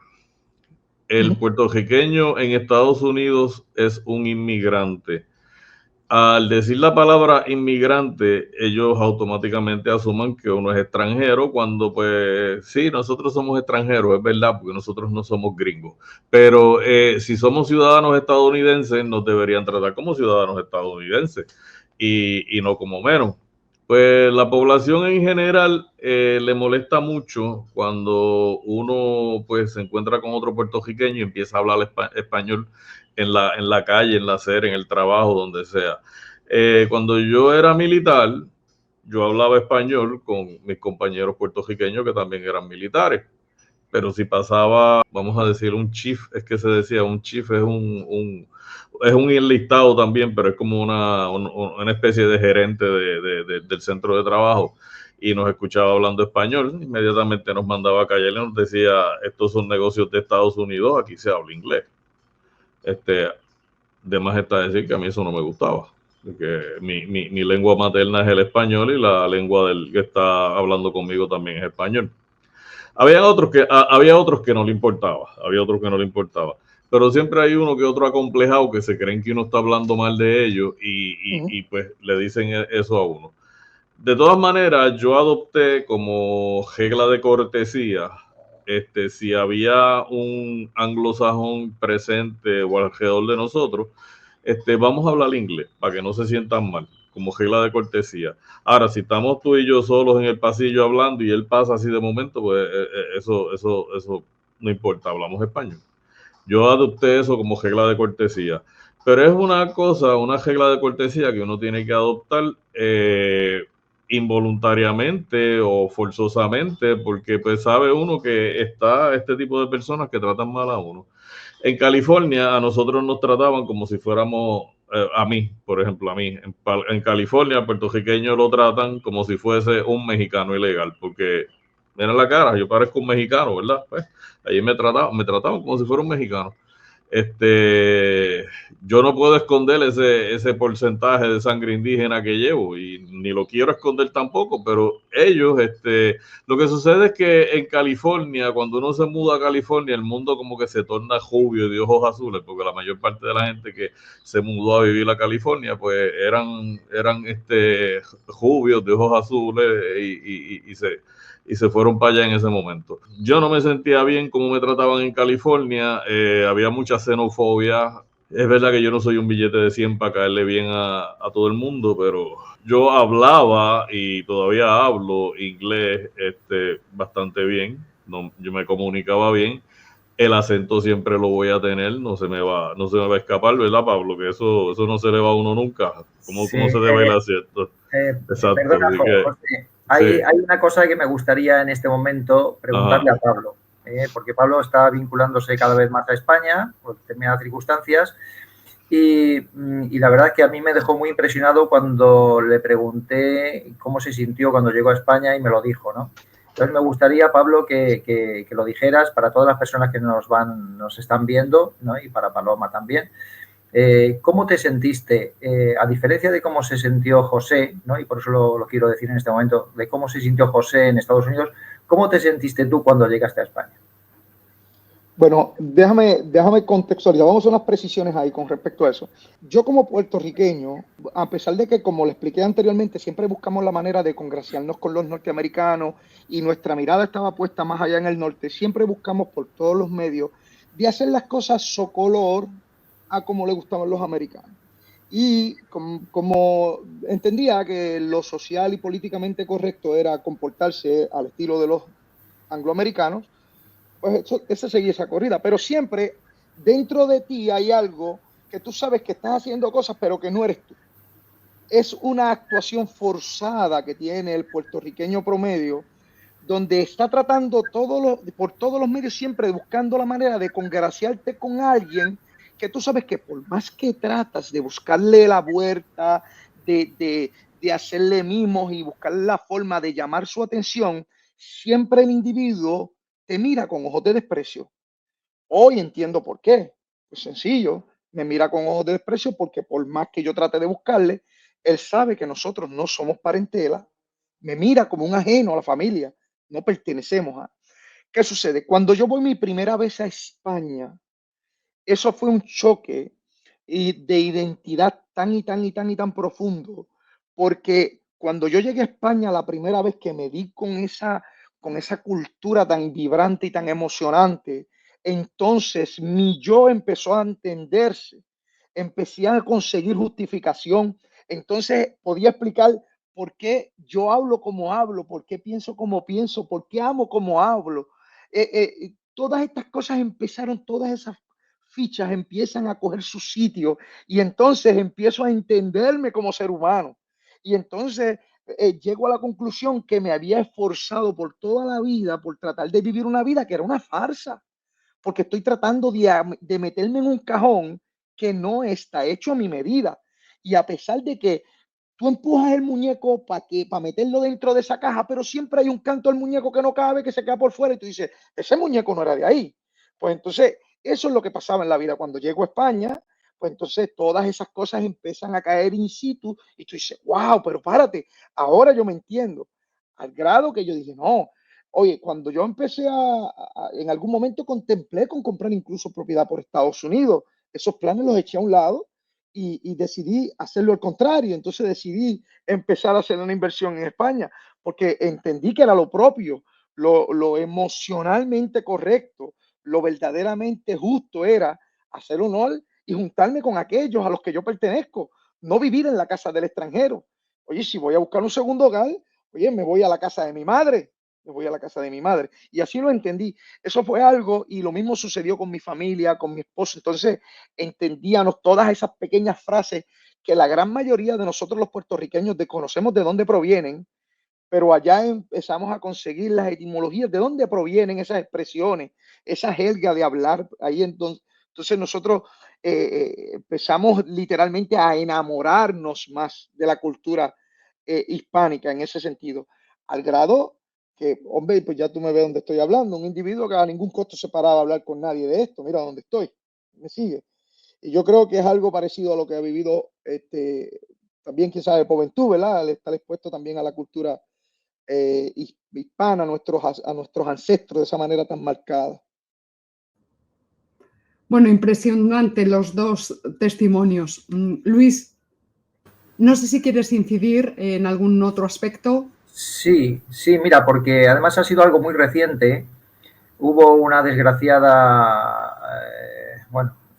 El puertorriqueño en Estados Unidos es un inmigrante. Al decir la palabra inmigrante, ellos automáticamente asuman que uno es extranjero cuando, pues, sí, nosotros somos extranjeros, es verdad, porque nosotros no somos gringos. Pero si somos ciudadanos estadounidenses, nos deberían tratar como ciudadanos estadounidenses y no como menos. Pues la población en general le molesta mucho cuando uno, pues, se encuentra con otro puertorriqueño y empieza a hablar español en la calle, en la acera, en el trabajo, donde sea. Cuando yo era militar, yo hablaba español con mis compañeros puertorriqueños que también eran militares. Pero si pasaba, vamos a decir, un chief, es que se decía, un chief es es un enlistado también, pero es como una especie de gerente del centro de trabajo, y nos escuchaba hablando español, inmediatamente nos mandaba a callar y nos decía, estos son negocios de Estados Unidos, aquí se habla inglés. De más está decir que a mí eso no me gustaba, porque mi lengua materna es el español y la lengua del que está hablando conmigo también es español. Había otros que no le importaba, pero siempre hay uno que otro acomplejado que se creen que uno está hablando mal de ellos y pues le dicen eso a uno. De todas maneras, yo adopté como regla de cortesía, si había un anglosajón presente o alrededor de nosotros, vamos a hablar inglés para que no se sientan mal, como regla de cortesía. Ahora, si estamos tú y yo solos en el pasillo hablando y él pasa así de momento, pues eso no importa, hablamos español. Yo adopté eso como regla de cortesía, pero es una regla de cortesía que uno tiene que adoptar involuntariamente o forzosamente, porque pues sabe uno que está este tipo de personas que tratan mal a uno. En California a nosotros nos trataban como si fuéramos, a mí, por ejemplo, a mí. En California, puertorriqueños lo tratan como si fuese un mexicano ilegal, porque mira la cara, yo parezco un mexicano, ¿verdad? Pues allí me trataban como si fuera un mexicano. Yo no puedo esconder ese porcentaje de sangre indígena que llevo y ni lo quiero esconder tampoco, pero ellos, lo que sucede es que en California, cuando uno se muda a California, el mundo como que se torna rubio y de ojos azules, porque la mayor parte de la gente que se mudó a vivir a California, pues eran rubios de ojos azules y se fueron para allá en ese momento. Yo no me sentía bien como me trataban en California, había mucha xenofobia. Es verdad que yo no soy un billete de 100 para caerle bien a todo el mundo, pero yo hablaba y todavía hablo inglés bastante bien, yo me comunicaba bien. El acento siempre lo voy a tener, no se me va a escapar, ¿verdad, Pablo? Que eso no se le va a uno nunca. ¿Cómo se debe el acento? Exacto. Perdona, José, hay una cosa que me gustaría en este momento preguntarle a Pablo, porque Pablo está vinculándose cada vez más a España por determinadas circunstancias y la verdad es que a mí me dejó muy impresionado cuando le pregunté cómo se sintió cuando llegó a España y me lo dijo, ¿no? Entonces me gustaría, Pablo, que lo dijeras para todas las personas que nos están viendo, ¿no? Y para Paloma también. ¿Cómo te sentiste? A diferencia de cómo se sintió José, ¿no? Y por eso lo quiero decir en este momento, de cómo se sintió José en Estados Unidos, ¿cómo te sentiste tú cuando llegaste a España? Bueno, déjame contextualizar. Vamos a unas precisiones ahí con respecto a eso. Yo como puertorriqueño, a pesar de que, como le expliqué anteriormente, siempre buscamos la manera de congraciarnos con los norteamericanos y nuestra mirada estaba puesta más allá en el norte, siempre buscamos por todos los medios de hacer las cosas socolor a como le gustaban los americanos. Y como entendía que lo social y políticamente correcto era comportarse al estilo de los angloamericanos, pues esa seguía esa corrida. Pero siempre dentro de ti hay algo que tú sabes que estás haciendo cosas, pero que no eres tú. Es una actuación forzada que tiene el puertorriqueño promedio, donde está tratando por todos los medios, siempre buscando la manera de congraciarte con alguien que tú sabes que por más que tratas de buscarle la vuelta, de hacerle mimos y buscar la forma de llamar su atención, siempre el individuo te mira con ojos de desprecio. Hoy entiendo por qué. Es sencillo, me mira con ojos de desprecio porque por más que yo trate de buscarle, Él sabe que nosotros no somos parentela, me mira como un ajeno a la familia, no pertenecemos a... ¿Qué sucede? Cuando yo voy mi primera vez a España, eso fue un choque de identidad tan profundo, porque cuando yo llegué a España la primera vez que me di con esa cultura tan vibrante y tan emocionante, entonces mi yo empezó a entenderse, empecé a conseguir justificación, entonces podía explicar por qué yo hablo como hablo, por qué pienso como pienso, por qué amo como hablo. Todas estas cosas empezaron, todas esas fichas empiezan a coger su sitio y entonces empiezo a entenderme como ser humano. Y entonces llego a la conclusión que me había esforzado por toda la vida por tratar de vivir una vida que era una farsa, porque estoy tratando de meterme en un cajón que no está hecho a mi medida. Y a pesar de que tú empujas el muñeco para meterlo dentro de esa caja, pero siempre hay un canto del muñeco que no cabe, que se queda por fuera y tú dices, ese muñeco no era de ahí. Pues entonces, eso es lo que pasaba en la vida. Cuando llego a España, pues entonces todas esas cosas empiezan a caer in situ y tú dices, wow, pero párate, ahora yo me entiendo. Al grado que yo dije, no, oye, cuando yo empecé en algún momento contemplé con comprar incluso propiedad por Estados Unidos, esos planes los eché a un lado y decidí hacerlo al contrario. Entonces decidí empezar a hacer una inversión en España porque entendí que era lo propio, lo emocionalmente correcto, lo verdaderamente justo era hacer honor y juntarme con aquellos a los que yo pertenezco, no vivir en la casa del extranjero. Oye, si voy a buscar un segundo hogar, oye, me voy a la casa de mi madre, me voy a la casa de mi madre. Y así lo entendí. Eso fue algo y lo mismo sucedió con mi familia, con mi esposo. Entonces entendíamos todas esas pequeñas frases que la gran mayoría de nosotros los puertorriqueños desconocemos de dónde provienen, pero allá empezamos a conseguir las etimologías de dónde provienen esas expresiones, esa jerga de hablar. Ahí entonces nosotros empezamos literalmente a enamorarnos más de la cultura hispánica en ese sentido, al grado que, hombre, pues ya tú me ves donde estoy hablando, un individuo que a ningún costo se paraba a hablar con nadie de esto, mira dónde estoy, me sigue. Y yo creo que es algo parecido a lo que ha vivido también, quién sabe, Poventú, ¿verdad? Al estar expuesto también a la cultura hispana, a nuestros ancestros de esa manera tan marcada. Bueno, impresionante los dos testimonios. Luis, no sé si quieres incidir en algún otro aspecto. Sí, mira, porque además ha sido algo muy reciente. Hubo una desgraciada,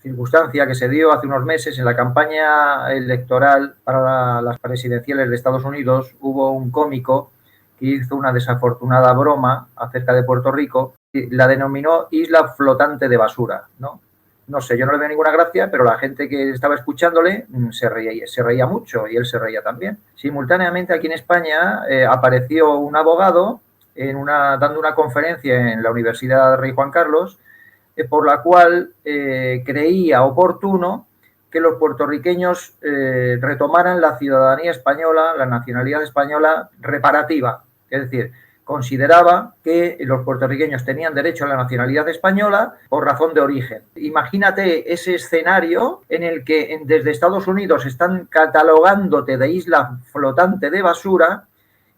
circunstancia que se dio hace unos meses en la campaña electoral para las presidenciales de Estados Unidos. Hubo un cómico que hizo una desafortunada broma acerca de Puerto Rico y la denominó isla flotante de basura, ¿no? No sé, yo no le veo ninguna gracia, pero la gente que estaba escuchándole se reía mucho y él se reía también. Simultáneamente aquí en España apareció un abogado dando una conferencia en la Universidad Rey Juan Carlos, por la cual creía oportuno que los puertorriqueños retomaran la ciudadanía española, la nacionalidad española reparativa. Es decir, consideraba que los puertorriqueños tenían derecho a la nacionalidad española por razón de origen. Imagínate ese escenario en el que desde Estados Unidos están catalogándote de isla flotante de basura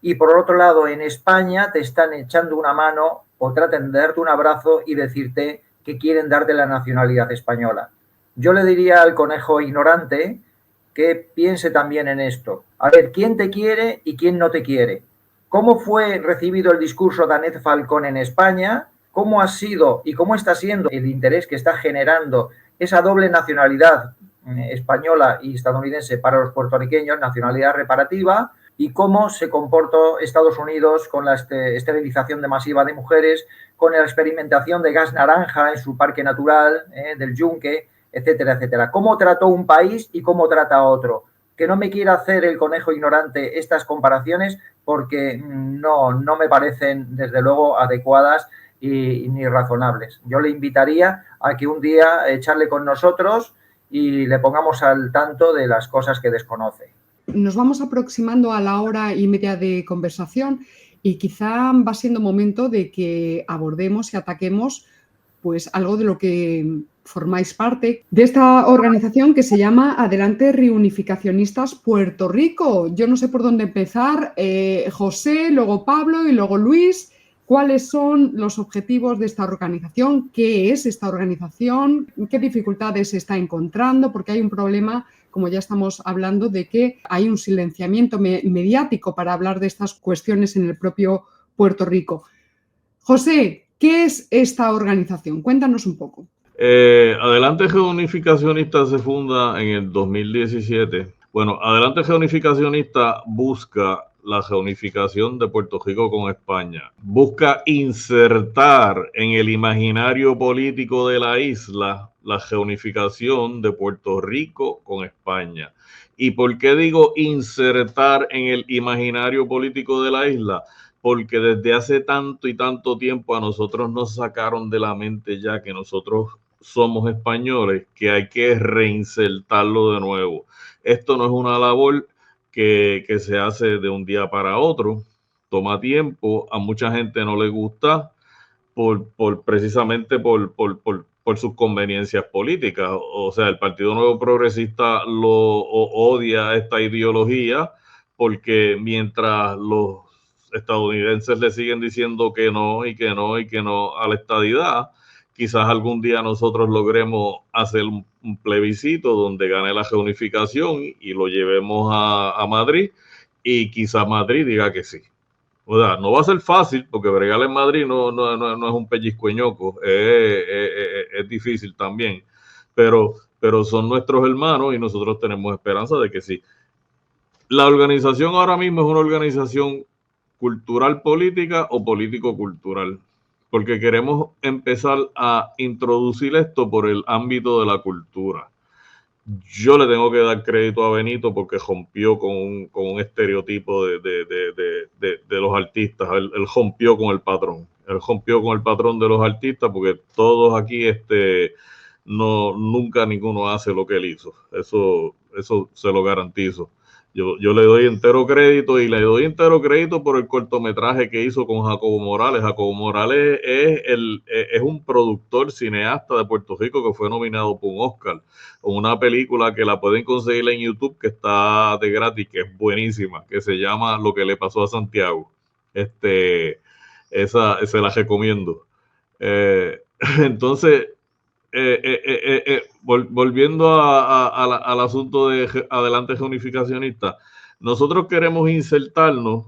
y por otro lado en España te están echando una mano o tratan de darte un abrazo y decirte que quieren darte la nacionalidad española. Yo le diría al conejo ignorante que piense también en esto. A ver, ¿quién te quiere y quién no te quiere? ¿Cómo fue recibido el discurso de Anet Falcón en España? ¿Cómo ha sido y cómo está siendo el interés que está generando esa doble nacionalidad española y estadounidense para los puertorriqueños, nacionalidad reparativa? Y cómo se comportó Estados Unidos con la esterilización masiva de mujeres, con la experimentación de gas naranja en su parque natural, del Yunque, etcétera, etcétera. ¿Cómo trató un país y cómo trata a otro? Que no me quiera hacer el conejo ignorante estas comparaciones porque no me parecen, desde luego, adecuadas ni razonables. Yo le invitaría a que un día charle con nosotros y le pongamos al tanto de las cosas que desconoce. Nos vamos aproximando a la hora y media de conversación y quizá va siendo momento de que abordemos y ataquemos pues algo de lo que formáis parte, de esta organización que se llama Adelante Reunificacionistas Puerto Rico. Yo no sé por dónde empezar. José, luego Pablo y luego Luis. ¿Cuáles son los objetivos de esta organización? ¿Qué es esta organización? ¿Qué dificultades se está encontrando? Porque hay un problema, como ya estamos hablando, de que hay un silenciamiento mediático para hablar de estas cuestiones en el propio Puerto Rico. José, ¿qué es esta organización? Cuéntanos un poco. Adelante Reunificacionista se funda en el 2017. Bueno, Adelante Reunificacionista busca la reunificación de Puerto Rico con España. Busca insertar en el imaginario político de la isla la reunificación de Puerto Rico con España. ¿Y por qué digo insertar en el imaginario político de la isla? Porque desde hace tanto y tanto tiempo a nosotros nos sacaron de la mente ya que nosotros somos españoles, que hay que reinsertarlo de nuevo. Esto no es una labor que se hace de un día para otro, toma tiempo, a mucha gente no le gusta precisamente por sus conveniencias políticas. O sea, el Partido Nuevo Progresista odia esta ideología porque mientras los estadounidenses le siguen diciendo que no y que no y que no a la estadidad, quizás algún día nosotros logremos hacer un plebiscito donde gane la reunificación y lo llevemos a Madrid y quizás Madrid diga que sí. O sea, no va a ser fácil porque bregar en Madrid no es un pellizcueñoco, es difícil también, pero son nuestros hermanos y nosotros tenemos esperanza de que sí. La organización ahora mismo es una organización cultural política o político cultural, porque queremos empezar a introducir esto por el ámbito de la cultura. Yo le tengo que dar crédito a Benito porque rompió con un estereotipo de los artistas. Él rompió con el patrón. Él rompió con el patrón de los artistas porque todos aquí nunca ninguno hace lo que él hizo. Eso se lo garantizo. Yo le doy entero crédito y le doy entero crédito por el cortometraje que hizo con Jacobo Morales. Jacobo Morales es un productor cineasta de Puerto Rico que fue nominado por un Oscar. Una película que la pueden conseguir en YouTube que está de gratis, que es buenísima, que se llama Lo que le pasó a Santiago. Esa se la recomiendo. Entonces, volviendo al asunto de Adelante Reunificacionista, nosotros queremos insertarnos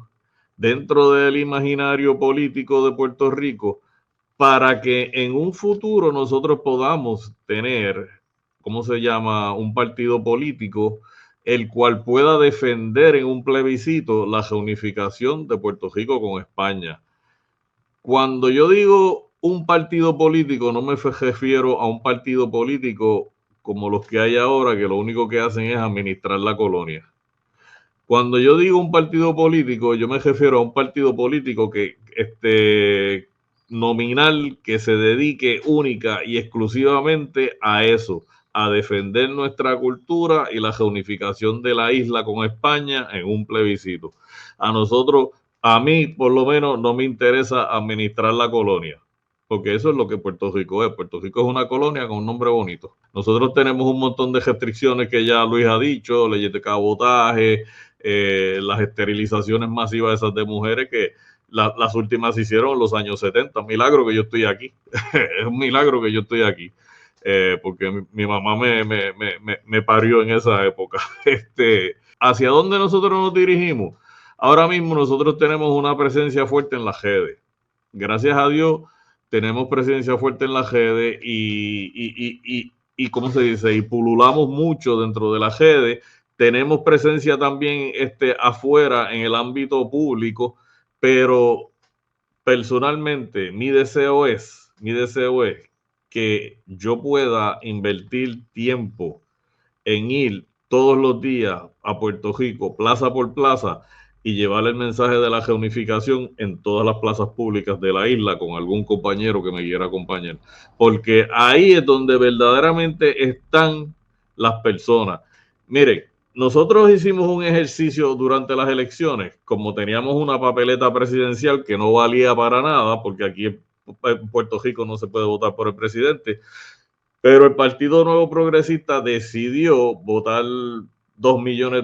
dentro del imaginario político de Puerto Rico para que en un futuro nosotros podamos tener, ¿cómo se llama?, un partido político el cual pueda defender en un plebiscito la reunificación de Puerto Rico con España. Cuando yo digo un partido político, no me refiero a un partido político como los que hay ahora, que lo único que hacen es administrar la colonia. Cuando yo digo un partido político, yo me refiero a un partido político que nominal, que se dedique única y exclusivamente a eso, a defender nuestra cultura y la reunificación de la isla con España en un plebiscito. A mí, por lo menos, no me interesa administrar la colonia, porque eso es lo que Puerto Rico es. Puerto Rico es una colonia con un nombre bonito. Nosotros tenemos un montón de restricciones que ya Luis ha dicho, leyes de cabotaje, las esterilizaciones masivas esas de mujeres que las últimas se hicieron en los años 70. Milagro que yo estoy aquí. Es un milagro que yo estoy aquí. Porque mi mamá me parió en esa época. ¿Hacia dónde nosotros nos dirigimos? Ahora mismo nosotros tenemos una presencia fuerte en las redes. Gracias a Dios tenemos presencia fuerte en las redes y ¿cómo se dice? Y pululamos mucho dentro de las redes. Tenemos presencia también afuera en el ámbito público, pero personalmente mi deseo es que yo pueda invertir tiempo en ir todos los días a Puerto Rico, plaza por plaza, y llevar el mensaje de la reunificación en todas las plazas públicas de la isla con algún compañero que me quiera acompañar. Porque ahí es donde verdaderamente están las personas. Miren, nosotros hicimos un ejercicio durante las elecciones, como teníamos una papeleta presidencial que no valía para nada, porque aquí en Puerto Rico no se puede votar por el presidente, pero el Partido Nuevo Progresista decidió votar $2 millones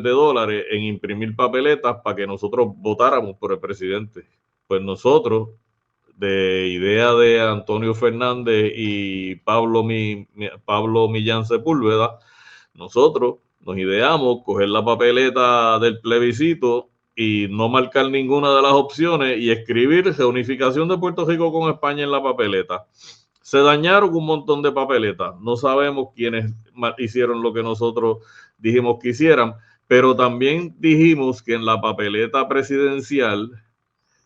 en imprimir papeletas para que nosotros votáramos por el presidente. Pues nosotros, de idea de Antonio Fernández y Pablo Millán Sepúlveda, nosotros nos ideamos coger la papeleta del plebiscito y no marcar ninguna de las opciones y escribir reunificación de Puerto Rico con España en la papeleta. Se dañaron un montón de papeletas. No sabemos quiénes hicieron lo que nosotros dijimos que hicieran, pero también dijimos que en la papeleta presidencial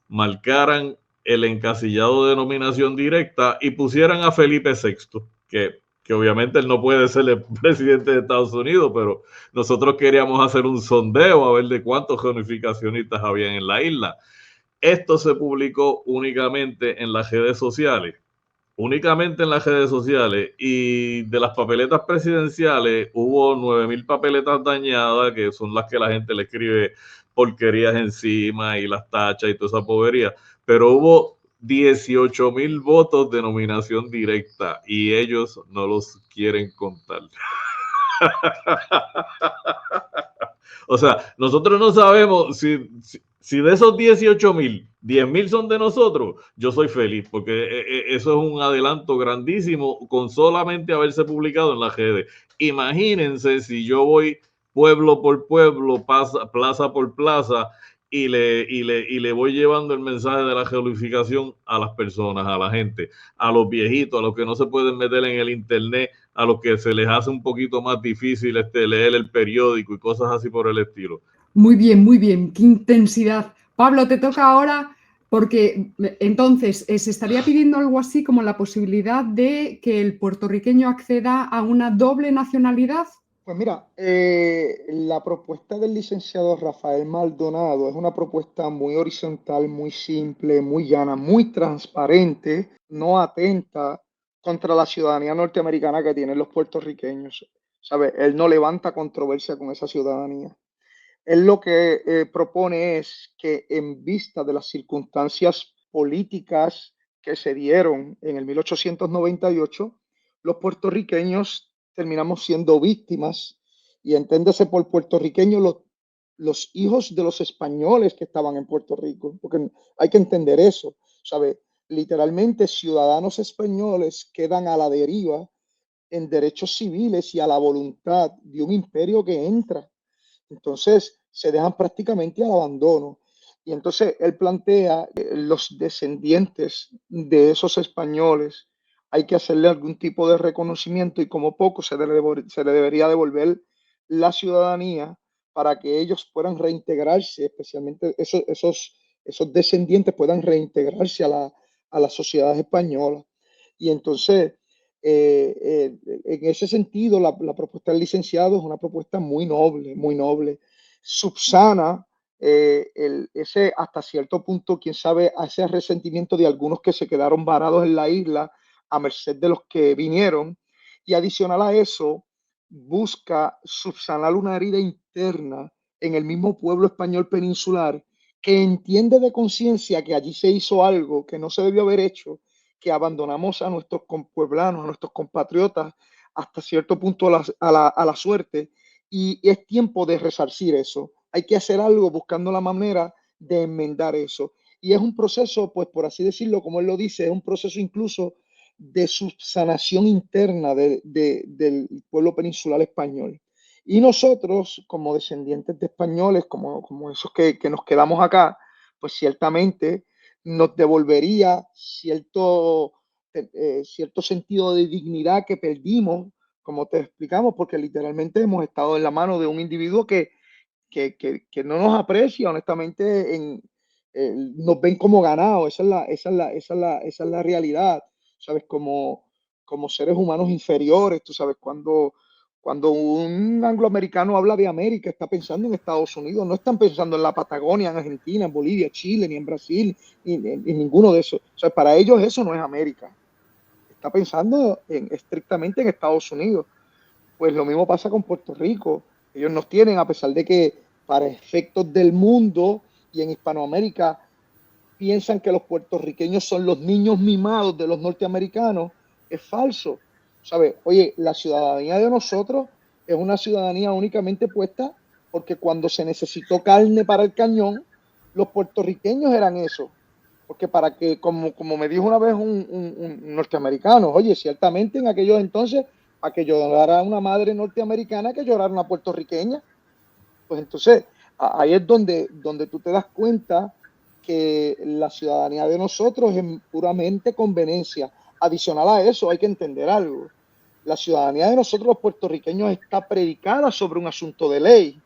marcaran el encasillado de nominación directa y pusieran a Felipe VI, que obviamente él no puede ser el presidente de Estados Unidos, pero nosotros queríamos hacer un sondeo a ver de cuántos reunificacionistas habían en la isla. Esto se publicó únicamente en las redes sociales. Y de las papeletas presidenciales hubo 9,000 papeletas dañadas, que son las que la gente le escribe porquerías encima y las tachas y toda esa povería, pero hubo 18,000 votos de nominación directa y ellos no los quieren contar. O sea, nosotros no sabemos si de esos 18,000, 10,000 son de nosotros. Yo soy feliz porque eso es un adelanto grandísimo con solamente haberse publicado en las redes. Imagínense si yo voy pueblo por pueblo, plaza por plaza y le voy llevando el mensaje de la reunificación a las personas, a la gente, a los viejitos, a los que no se pueden meter en el internet, a los que se les hace un poquito más difícil leer el periódico y cosas así por el estilo. Muy bien, qué intensidad. Pablo, te toca ahora, porque entonces se estaría pidiendo algo así como la posibilidad de que el puertorriqueño acceda a una doble nacionalidad. Pues mira, la propuesta del licenciado Rafael Maldonado es una propuesta muy horizontal, muy simple, muy llana, muy transparente, no atenta contra la ciudadanía norteamericana que tienen los puertorriqueños. ¿Sabe? Él no levanta controversia con esa ciudadanía. Él lo que propone es que en vista de las circunstancias políticas que se dieron en el 1898, los puertorriqueños terminamos siendo víctimas, y enténdese por puertorriqueños los hijos de los españoles que estaban en Puerto Rico, porque hay que entender eso, ¿sabe? Literalmente ciudadanos españoles quedan a la deriva en derechos civiles y a la voluntad de un imperio que entra. Entonces se dejan prácticamente al abandono. Y entonces él plantea los descendientes de esos españoles hay que hacerle algún tipo de reconocimiento y como poco se le debería devolver la ciudadanía para que ellos puedan reintegrarse, especialmente esos descendientes puedan reintegrarse a la sociedad española. Y entonces, en ese sentido, la propuesta del licenciado es una propuesta muy noble, subsana ese hasta cierto punto, quién sabe, ese resentimiento de algunos que se quedaron varados en la isla a merced de los que vinieron, y adicional a eso busca subsanar una herida interna en el mismo pueblo español peninsular que entiende de conciencia que allí se hizo algo que no se debió haber hecho, que abandonamos a nuestros compueblanos, a nuestros compatriotas hasta cierto punto a la suerte, y es tiempo de resarcir eso. Hay que hacer algo buscando la manera de enmendar eso. Y es un proceso, pues por así decirlo, como él lo dice, es un proceso incluso de subsanación interna del pueblo peninsular español. Y nosotros, como descendientes de españoles, como esos que nos quedamos acá, pues ciertamente nos devolvería cierto sentido de dignidad que perdimos, como te explicamos, porque literalmente hemos estado en la mano de un individuo que no nos aprecia, honestamente, nos ven como ganados. Esa es la realidad, ¿sabes? Como seres humanos inferiores, tú sabes, cuando un angloamericano habla de América, está pensando en Estados Unidos, no están pensando en la Patagonia, en Argentina, en Bolivia, Chile, ni en Brasil, ni ninguno de esos. O sea, para ellos eso no es América. Está pensando estrictamente en Estados Unidos. Pues lo mismo pasa con Puerto Rico. Ellos nos tienen, a pesar de que para efectos del mundo y en Hispanoamérica piensan que los puertorriqueños son los niños mimados de los norteamericanos, es falso. ¿Sabe? Oye, la ciudadanía de nosotros es una ciudadanía únicamente puesta porque cuando se necesitó carne para el cañón, los puertorriqueños eran eso. Porque para que, como me dijo una vez un norteamericano, oye, ciertamente en aquellos entonces, para que llorara una madre norteamericana que llorara una puertorriqueña. Pues entonces, ahí es donde tú te das cuenta que la ciudadanía de nosotros es puramente conveniencia. Adicional a eso, hay que entender algo. La ciudadanía de nosotros los puertorriqueños está predicada sobre un asunto de ley,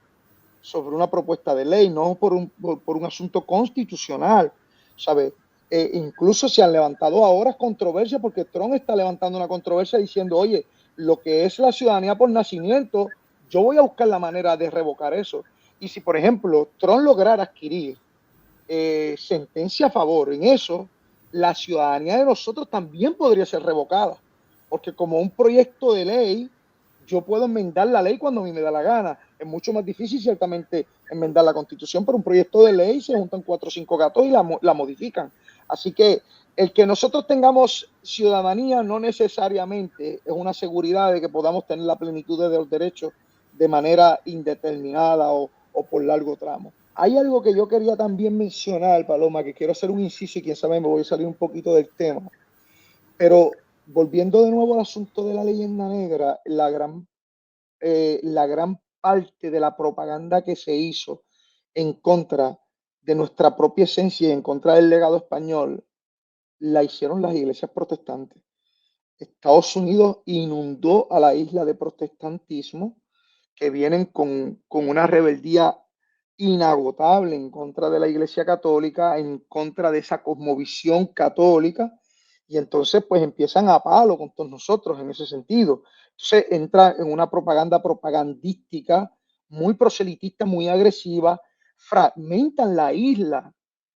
sobre una propuesta de ley, no por un asunto constitucional, ¿sabes? Incluso se han levantado ahora controversias porque Trump está levantando una controversia diciendo, oye, lo que es la ciudadanía por nacimiento, yo voy a buscar la manera de revocar eso. Y si, por ejemplo, Trump lograra adquirir sentencia a favor en eso, la ciudadanía de nosotros también podría ser revocada, porque como un proyecto de ley, yo puedo enmendar la ley cuando a mí me da la gana. Es mucho más difícil, ciertamente, enmendar la Constitución, pero un proyecto de ley se juntan 4 o 5 gatos y la modifican. Así que el que nosotros tengamos ciudadanía no necesariamente es una seguridad de que podamos tener la plenitud de los derechos de manera indeterminada o por largo tramo. Hay algo que yo quería también mencionar, Paloma, que quiero hacer un inciso y quién sabe me voy a salir un poquito del tema. Pero volviendo de nuevo al asunto de la leyenda negra, la gran parte de la propaganda que se hizo en contra de nuestra propia esencia y en contra del legado español, la hicieron las iglesias protestantes. Estados Unidos inundó a la isla de protestantismo, que vienen con una rebeldía inagotable en contra de la Iglesia Católica, en contra de esa cosmovisión católica, y entonces pues empiezan a palo con todos nosotros en ese sentido. Entonces entra en una propaganda propagandística muy proselitista, muy agresiva, fragmentan la isla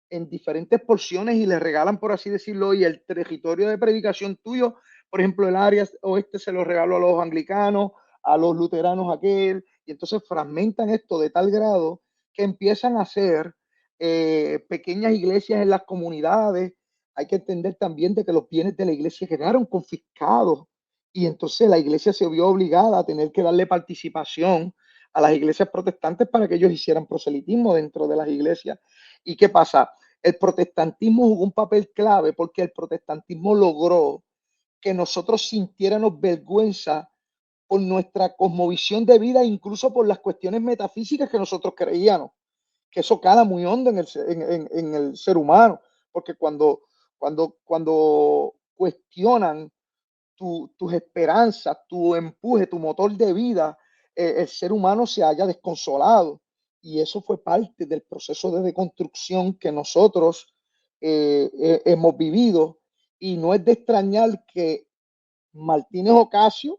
en diferentes porciones y le regalan, por así decirlo, y el territorio de predicación tuyo, por ejemplo, el área oeste se lo regaló a los anglicanos, a los luteranos aquel, y entonces fragmentan esto de tal grado que empiezan a hacer pequeñas iglesias en las comunidades. Hay que entender también de que los bienes de la iglesia quedaron confiscados y entonces la iglesia se vio obligada a tener que darle participación a las iglesias protestantes para que ellos hicieran proselitismo dentro de las iglesias. ¿Y qué pasa? El protestantismo jugó un papel clave porque el protestantismo logró que nosotros sintiéramos vergüenza por nuestra cosmovisión de vida, incluso por las cuestiones metafísicas que nosotros creíamos, que eso cala muy hondo en el ser humano, porque cuando cuestionan tus esperanzas, tu empuje, tu motor de vida, el ser humano se haya desconsolado. Y eso fue parte del proceso de deconstrucción que nosotros hemos vivido. Y no es de extrañar que Martínez Ocasio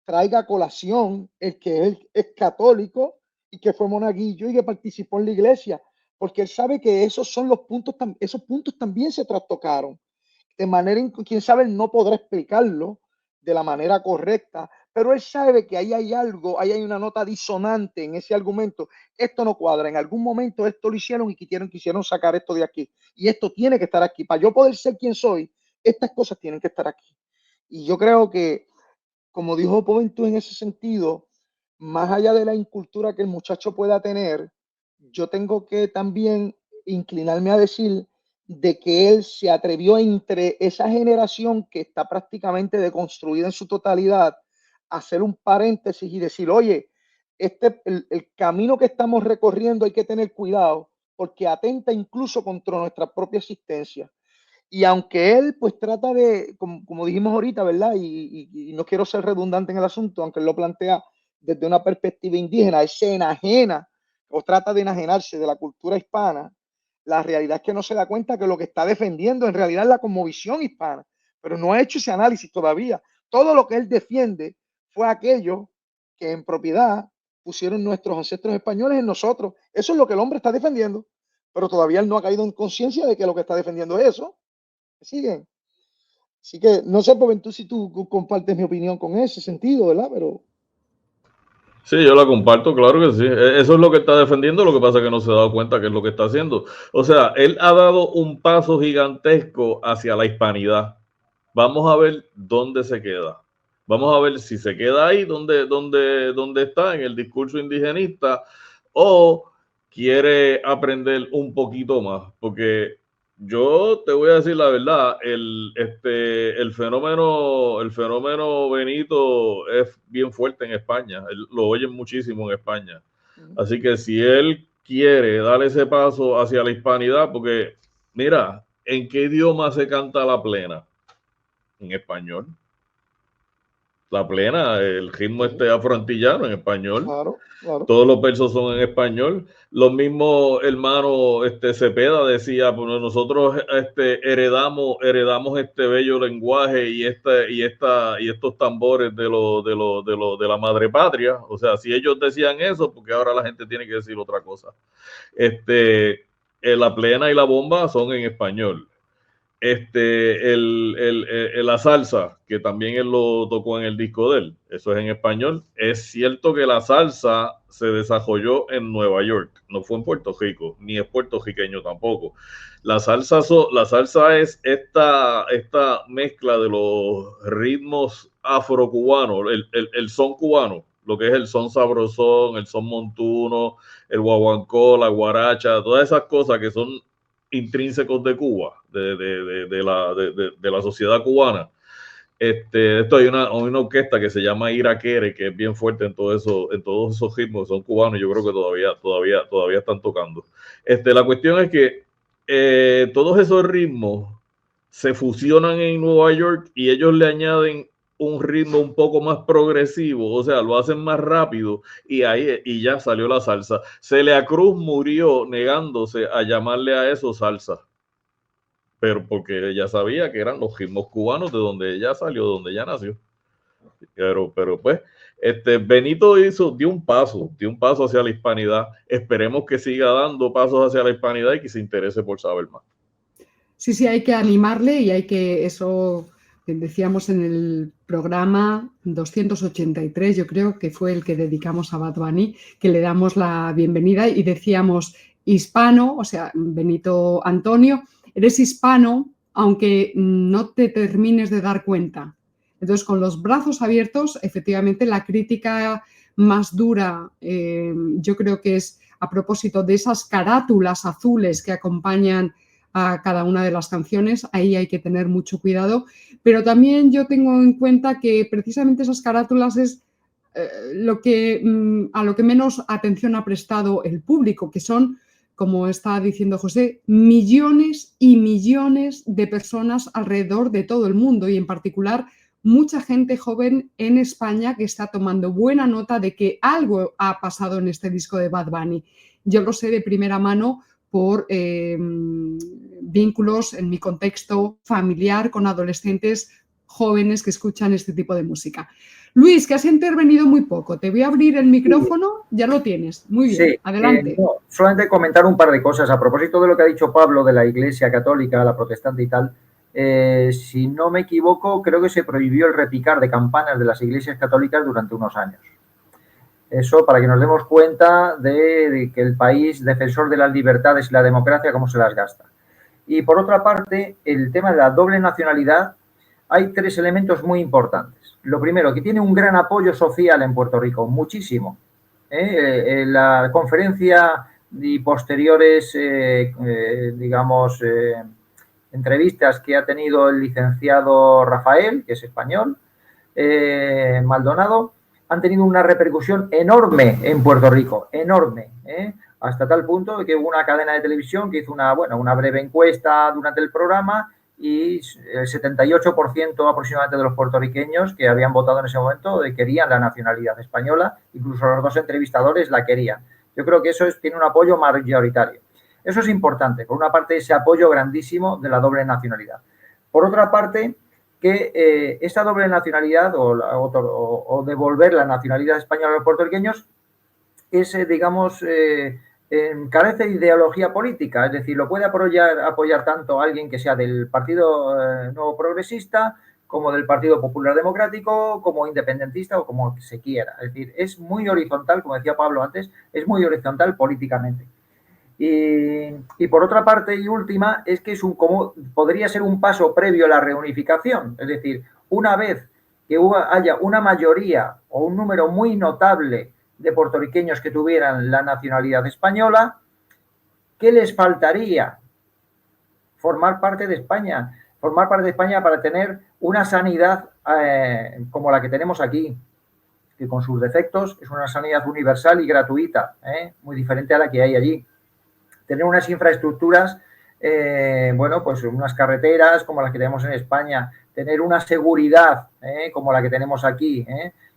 traiga a colación el que él es católico y que fue monaguillo y que participó en la iglesia, porque él sabe que esos puntos también se trastocaron. De manera en que, quién sabe, él no podrá explicarlo de la manera correcta, pero él sabe que ahí hay algo, ahí hay una nota disonante en ese argumento. Esto no cuadra, en algún momento esto lo hicieron y quisieron sacar esto de aquí, y esto tiene que estar aquí. Para yo poder ser quien soy, estas cosas tienen que estar aquí. Y yo creo que, como dijo Juventud en ese sentido, más allá de la incultura que el muchacho pueda tener, yo tengo que también inclinarme a decir de que él se atrevió entre esa generación que está prácticamente deconstruida en su totalidad, a hacer un paréntesis y decir, oye, el camino que estamos recorriendo hay que tener cuidado porque atenta incluso contra nuestra propia existencia. Y aunque él pues trata de, como dijimos ahorita, ¿verdad? Y no quiero ser redundante en el asunto, aunque él lo plantea desde una perspectiva indígena, él se enajena o trata de enajenarse de la cultura hispana. La realidad es que no se da cuenta que lo que está defendiendo en realidad es la cosmovisión hispana, pero no ha hecho ese análisis todavía. Todo lo que él defiende fue aquello que en propiedad pusieron nuestros ancestros españoles en nosotros. Eso es lo que el hombre está defendiendo, pero todavía él no ha caído en conciencia de que lo que está defendiendo es eso. ¿Siguen? Así que no sé, Juventud, si tú compartes mi opinión con ese sentido, ¿verdad? Pero Sí, yo la comparto, claro que sí. Eso es lo que está defendiendo, lo que pasa es que no se ha dado cuenta que es lo que está haciendo. O sea, él ha dado un paso gigantesco hacia la hispanidad. Vamos a ver dónde se queda. Vamos a ver si se queda ahí donde está, en el discurso indigenista, o quiere aprender un poquito más. Porque yo te voy a decir la verdad, el fenómeno Benito es bien fuerte en España, lo oyen muchísimo en España. Así que si él quiere dar ese paso hacia la hispanidad, porque mira, ¿en qué idioma se canta la plena? En español. La plena, el ritmo afroantillano en español. Claro, claro. Todos los versos son en español. Los mismos hermanos Cepeda decía, pues nosotros heredamos este bello lenguaje y estos tambores de la madre patria. O sea, si ellos decían eso, porque ahora la gente tiene que decir otra cosa. La plena y la bomba son en español. La salsa, que también él lo tocó en el disco de él, eso es en español. Es cierto que la salsa se desarrolló en Nueva York, no fue en Puerto Rico, ni es puertorriqueño tampoco. La salsa es esta mezcla de los ritmos afrocubanos, el son cubano, lo que es el son sabrosón, el son montuno, el guaguancó, la guaracha, todas esas cosas que son intrínsecos de Cuba, de la sociedad cubana. Esto hay una orquesta que se llama Iraquere, que es bien fuerte en todos esos ritmos, son cubanos, yo creo que todavía están tocando. La cuestión es que todos esos ritmos se fusionan en Nueva York y ellos le añaden un ritmo un poco más progresivo, o sea, lo hacen más rápido y ya salió la salsa. Celia Cruz murió negándose a llamarle a eso salsa, pero porque ella sabía que eran los ritmos cubanos de donde ella salió, de donde ella nació. Pero pues, Benito dio un paso hacia la hispanidad. Esperemos que siga dando pasos hacia la hispanidad y que se interese por saber más. Sí, hay que animarle y hay que, eso decíamos en el programa 283, yo creo que fue el que dedicamos a Bad Bunny, que le damos la bienvenida y decíamos hispano, o sea, Benito Antonio, eres hispano aunque no te termines de dar cuenta. Entonces, con los brazos abiertos, efectivamente, la crítica más dura, yo creo que es a propósito de esas carátulas azules que acompañan a cada una de las canciones, ahí hay que tener mucho cuidado, pero también yo tengo en cuenta que precisamente esas carátulas es a lo que menos atención ha prestado el público, que son, como está diciendo José, millones y millones de personas alrededor de todo el mundo y en particular mucha gente joven en España que está tomando buena nota de que algo ha pasado en este disco de Bad Bunny. Yo lo sé de primera mano por vínculos en mi contexto familiar con adolescentes jóvenes que escuchan este tipo de música. Luis, que has intervenido muy poco, te voy a abrir el micrófono, ya lo tienes. Muy bien, sí, adelante. No, solamente comentar un par de cosas a propósito de lo que ha dicho Pablo de la Iglesia Católica, la protestante y tal. Si no me equivoco, creo que se prohibió el repicar de campanas de las iglesias católicas durante unos años. Eso para que nos demos cuenta de que el país defensor de las libertades y la democracia, cómo se las gasta. Y por otra parte, el tema de la doble nacionalidad, hay tres elementos muy importantes. Lo primero, que tiene un gran apoyo social en Puerto Rico, muchísimo. En la conferencia y posteriores, entrevistas que ha tenido el licenciado Rafael, que es español, Maldonado, han tenido una repercusión enorme en Puerto Rico, enorme, hasta tal punto que hubo una cadena de televisión que hizo una breve encuesta durante el programa y el 78% aproximadamente de los puertorriqueños que habían votado en ese momento querían la nacionalidad española, incluso los dos entrevistadores la querían. Yo creo que eso tiene un apoyo mayoritario. Eso es importante, por una parte ese apoyo grandísimo de la doble nacionalidad. Por otra parte, que esa doble nacionalidad o devolver la nacionalidad española a los puertorriqueños es, carece de ideología política, es decir, lo puede apoyar tanto alguien que sea del Partido Nuevo Progresista como del Partido Popular Democrático, como independentista o como se quiera. Es decir, es muy horizontal, como decía Pablo antes, es muy horizontal políticamente. Y por otra parte y última, es que podría ser un paso previo a la reunificación. Es decir, una vez que haya una mayoría o un número muy notable de puertorriqueños que tuvieran la nacionalidad española, ¿qué les faltaría? Formar parte de España para tener una sanidad como la que tenemos aquí, que con sus defectos es una sanidad universal y gratuita, muy diferente a la que hay allí. Tener unas infraestructuras, bueno, pues unas carreteras como las que tenemos en España, tener una seguridad como la que tenemos aquí,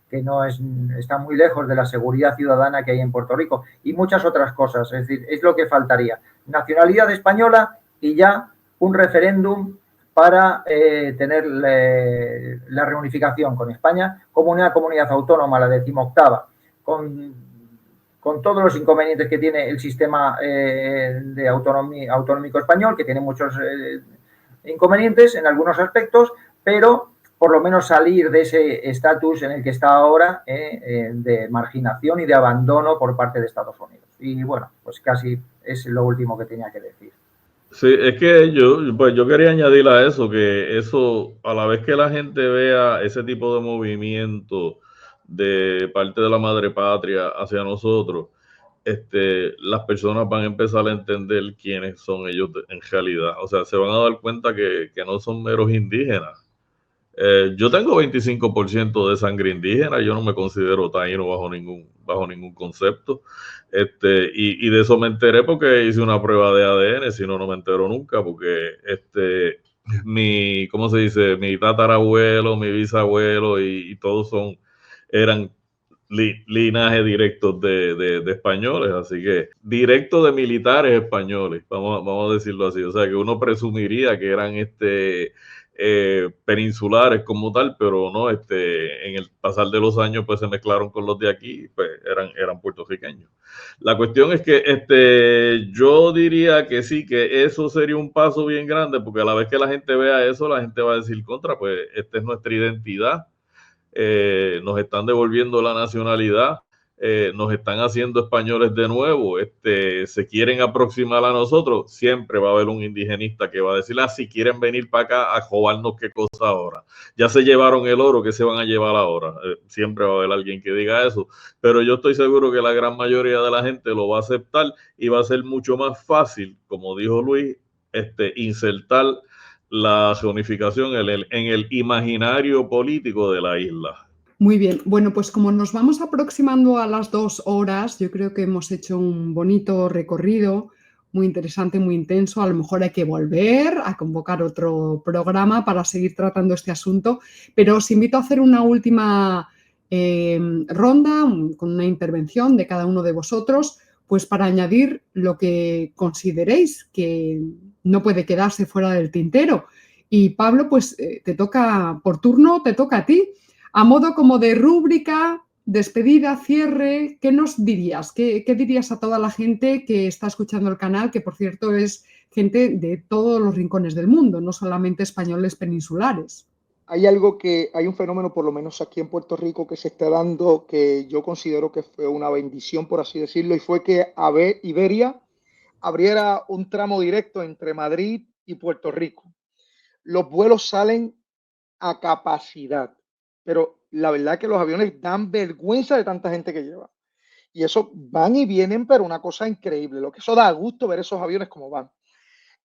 que no está muy lejos de la seguridad ciudadana que hay en Puerto Rico, y muchas otras cosas. Es decir, es lo que faltaría. Nacionalidad española y ya un referéndum para tener la reunificación con España como una comunidad autónoma, la 18ª, con todos los inconvenientes que tiene el sistema de autonómico español, que tiene muchos inconvenientes en algunos aspectos, pero por lo menos salir de ese estatus en el que está ahora de marginación y de abandono por parte de Estados Unidos. Y bueno, pues casi es lo último que tenía que decir. Sí, es que yo quería añadir a eso, que eso, a la vez que la gente vea ese tipo de movimiento de parte de la madre patria hacia nosotros, las personas van a empezar a entender quiénes son ellos en realidad. O sea, se van a dar cuenta que no son meros indígenas. Yo tengo 25% de sangre indígena, yo no me considero taíno bajo ningún concepto. Y de eso me enteré porque hice una prueba de ADN, si no, no me entero nunca, porque ¿cómo se dice? Mi tatarabuelo, mi bisabuelo y todos eran linaje directos de españoles, así que directo de militares españoles, vamos a decirlo así. O sea que uno presumiría que eran peninsulares como tal, pero no, en el pasar de los años pues se mezclaron con los de aquí, pues eran puertorriqueños. La cuestión es que yo diría que sí, que eso sería un paso bien grande, porque a la vez que la gente vea eso, la gente va a decir contra, pues esta es nuestra identidad. Nos están devolviendo la nacionalidad, nos están haciendo españoles de nuevo, se quieren aproximar a nosotros, siempre va a haber un indigenista que va a decir, si quieren venir para acá a robarnos qué cosa ahora, ya se llevaron el oro, ¿qué se van a llevar ahora? Siempre va a haber alguien que diga eso, pero yo estoy seguro que la gran mayoría de la gente lo va a aceptar y va a ser mucho más fácil, como dijo Luis, insertar la reunificación en el imaginario político de la isla. Muy bien, bueno, pues como nos vamos aproximando a las 2 horas, yo creo que hemos hecho un bonito recorrido, muy interesante, muy intenso. A lo mejor hay que volver a convocar otro programa para seguir tratando este asunto, pero os invito a hacer una última ronda con una intervención de cada uno de vosotros, pues para añadir lo que consideréis que no puede quedarse fuera del tintero. Y Pablo, pues te toca por turno, te toca a ti. A modo como de rúbrica, despedida, cierre, ¿qué nos dirías? ¿Qué dirías a toda la gente que está escuchando el canal, que por cierto es gente de todos los rincones del mundo, no solamente españoles peninsulares? Hay un fenómeno, por lo menos aquí en Puerto Rico, que se está dando, que yo considero que fue una bendición, por así decirlo, y fue que Iberia abriera un tramo directo entre Madrid y Puerto Rico. Los vuelos salen a capacidad, pero la verdad es que los aviones dan vergüenza de tanta gente que lleva. Y eso van y vienen, pero una cosa increíble. Lo que eso da gusto ver esos aviones como van.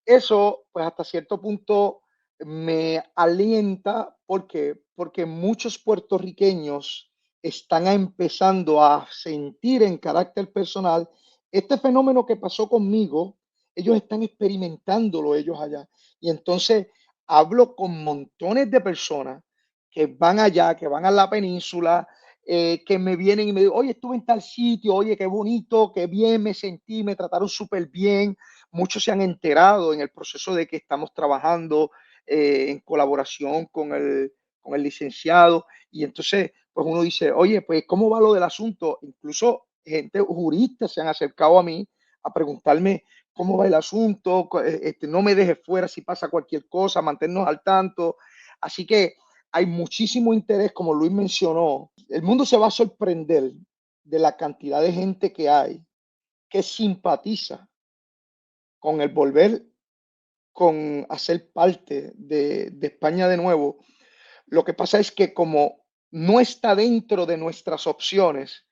Eso, pues hasta cierto punto me alienta porque muchos puertorriqueños están empezando a sentir en carácter personal este fenómeno que pasó conmigo. Ellos están experimentándolo ellos allá. Y entonces hablo con montones de personas que van allá, que van a la península, que me vienen y me dicen, oye, estuve en tal sitio, oye, qué bonito, qué bien me sentí, me trataron súper bien. Muchos se han enterado en el proceso de que estamos trabajando en colaboración con el licenciado, y entonces pues uno dice, oye, pues ¿cómo va lo del asunto? Incluso gente jurista se han acercado a mí a preguntarme cómo va el asunto, no me dejes fuera si pasa cualquier cosa, mantenernos al tanto. Así que hay muchísimo interés, como Luis mencionó. El mundo se va a sorprender de la cantidad de gente que hay que simpatiza con el volver con hacer parte de España de nuevo. Lo que pasa es que como no está dentro de nuestras opciones,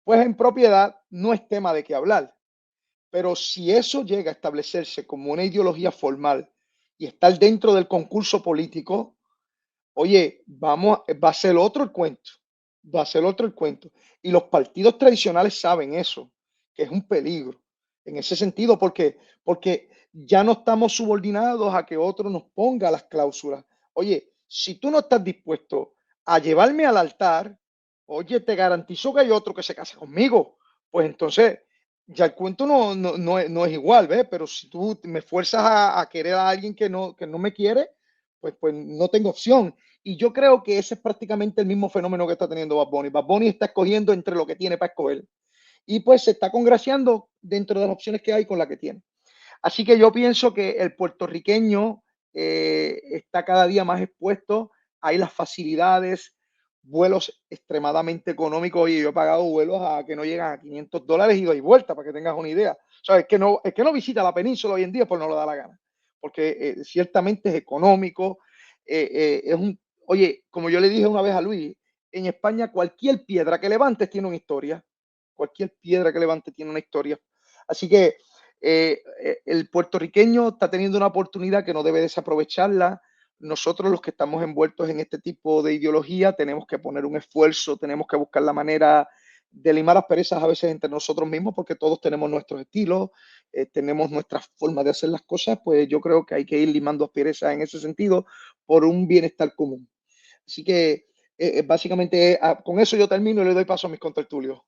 pues en propiedad no es tema de qué hablar. Pero si eso llega a establecerse como una ideología formal y estar dentro del concurso político, oye, va a ser otro el cuento. Va a ser otro el cuento. Y los partidos tradicionales saben eso, que es un peligro en ese sentido, porque ya no estamos subordinados a que otro nos ponga las cláusulas. Oye, si tú no estás dispuesto a llevarme al altar, oye, te garantizo que hay otro que se casa conmigo. Pues entonces, ya el cuento no es igual, ¿ves? Pero si tú me fuerzas a querer a alguien que no me quiere, pues no tengo opción. Y yo creo que ese es prácticamente el mismo fenómeno que está teniendo Bad Bunny. Bad Bunny está escogiendo entre lo que tiene para escoger. Y pues se está congraciando dentro de las opciones que hay con la que tiene. Así que yo pienso que el puertorriqueño está cada día más expuesto. Hay las facilidades, vuelos extremadamente económicos. Oye, yo he pagado vuelos a que no llegan a $500 y doy vuelta, para que tengas una idea. O sea, es que no visita la península hoy en día, pues no le da la gana. Porque ciertamente es económico. Oye, como yo le dije una vez a Luis, en España cualquier piedra que levantes tiene una historia. Cualquier piedra que levantes tiene una historia. Así que el puertorriqueño está teniendo una oportunidad que no debe desaprovecharla. Nosotros, los que estamos envueltos en este tipo de ideología, tenemos que poner un esfuerzo, tenemos que buscar la manera de limar las perezas a veces entre nosotros mismos, porque todos tenemos nuestros estilos, tenemos nuestras formas de hacer las cosas. Pues yo creo que hay que ir limando asperezas en ese sentido por un bienestar común. Así que básicamente con eso yo termino y le doy paso a mis contertulios.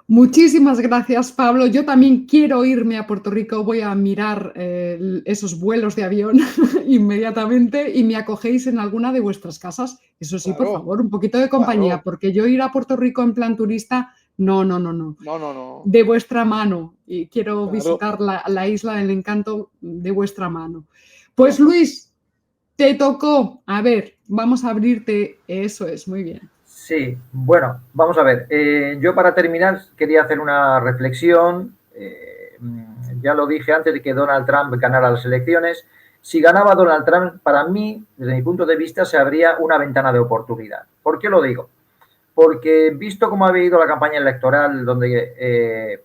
Muchísimas gracias, Pablo. Yo también quiero irme a Puerto Rico. Voy a mirar esos vuelos de avión inmediatamente y me acogéis en alguna de vuestras casas. Eso sí, Claro, por favor, un poquito de compañía, claro. porque yo ir a Puerto Rico en plan turista, no. No. De vuestra mano. Y quiero Claro. visitar la isla del encanto de vuestra mano. Pues Luis, te tocó. A ver, vamos a abrirte. Eso es, muy bien. Sí, bueno, vamos a ver. Yo para terminar quería hacer una reflexión. Ya lo dije antes de que Donald Trump ganara las elecciones. Si ganaba Donald Trump, para mí, desde mi punto de vista, se abría una ventana de oportunidad. ¿Por qué lo digo? Porque visto cómo había ido la campaña electoral, donde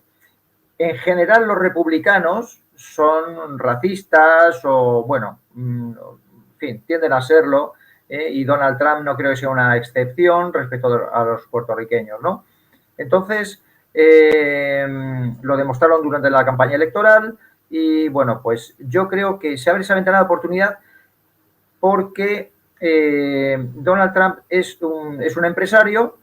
en general los republicanos son racistas o, bueno, en fin, tienden a serlo. Y Donald Trump no creo que sea una excepción respecto a los puertorriqueños, ¿no? Entonces, lo demostraron durante la campaña electoral y, bueno, pues yo creo que se abre esa ventana de oportunidad porque Donald Trump es un empresario,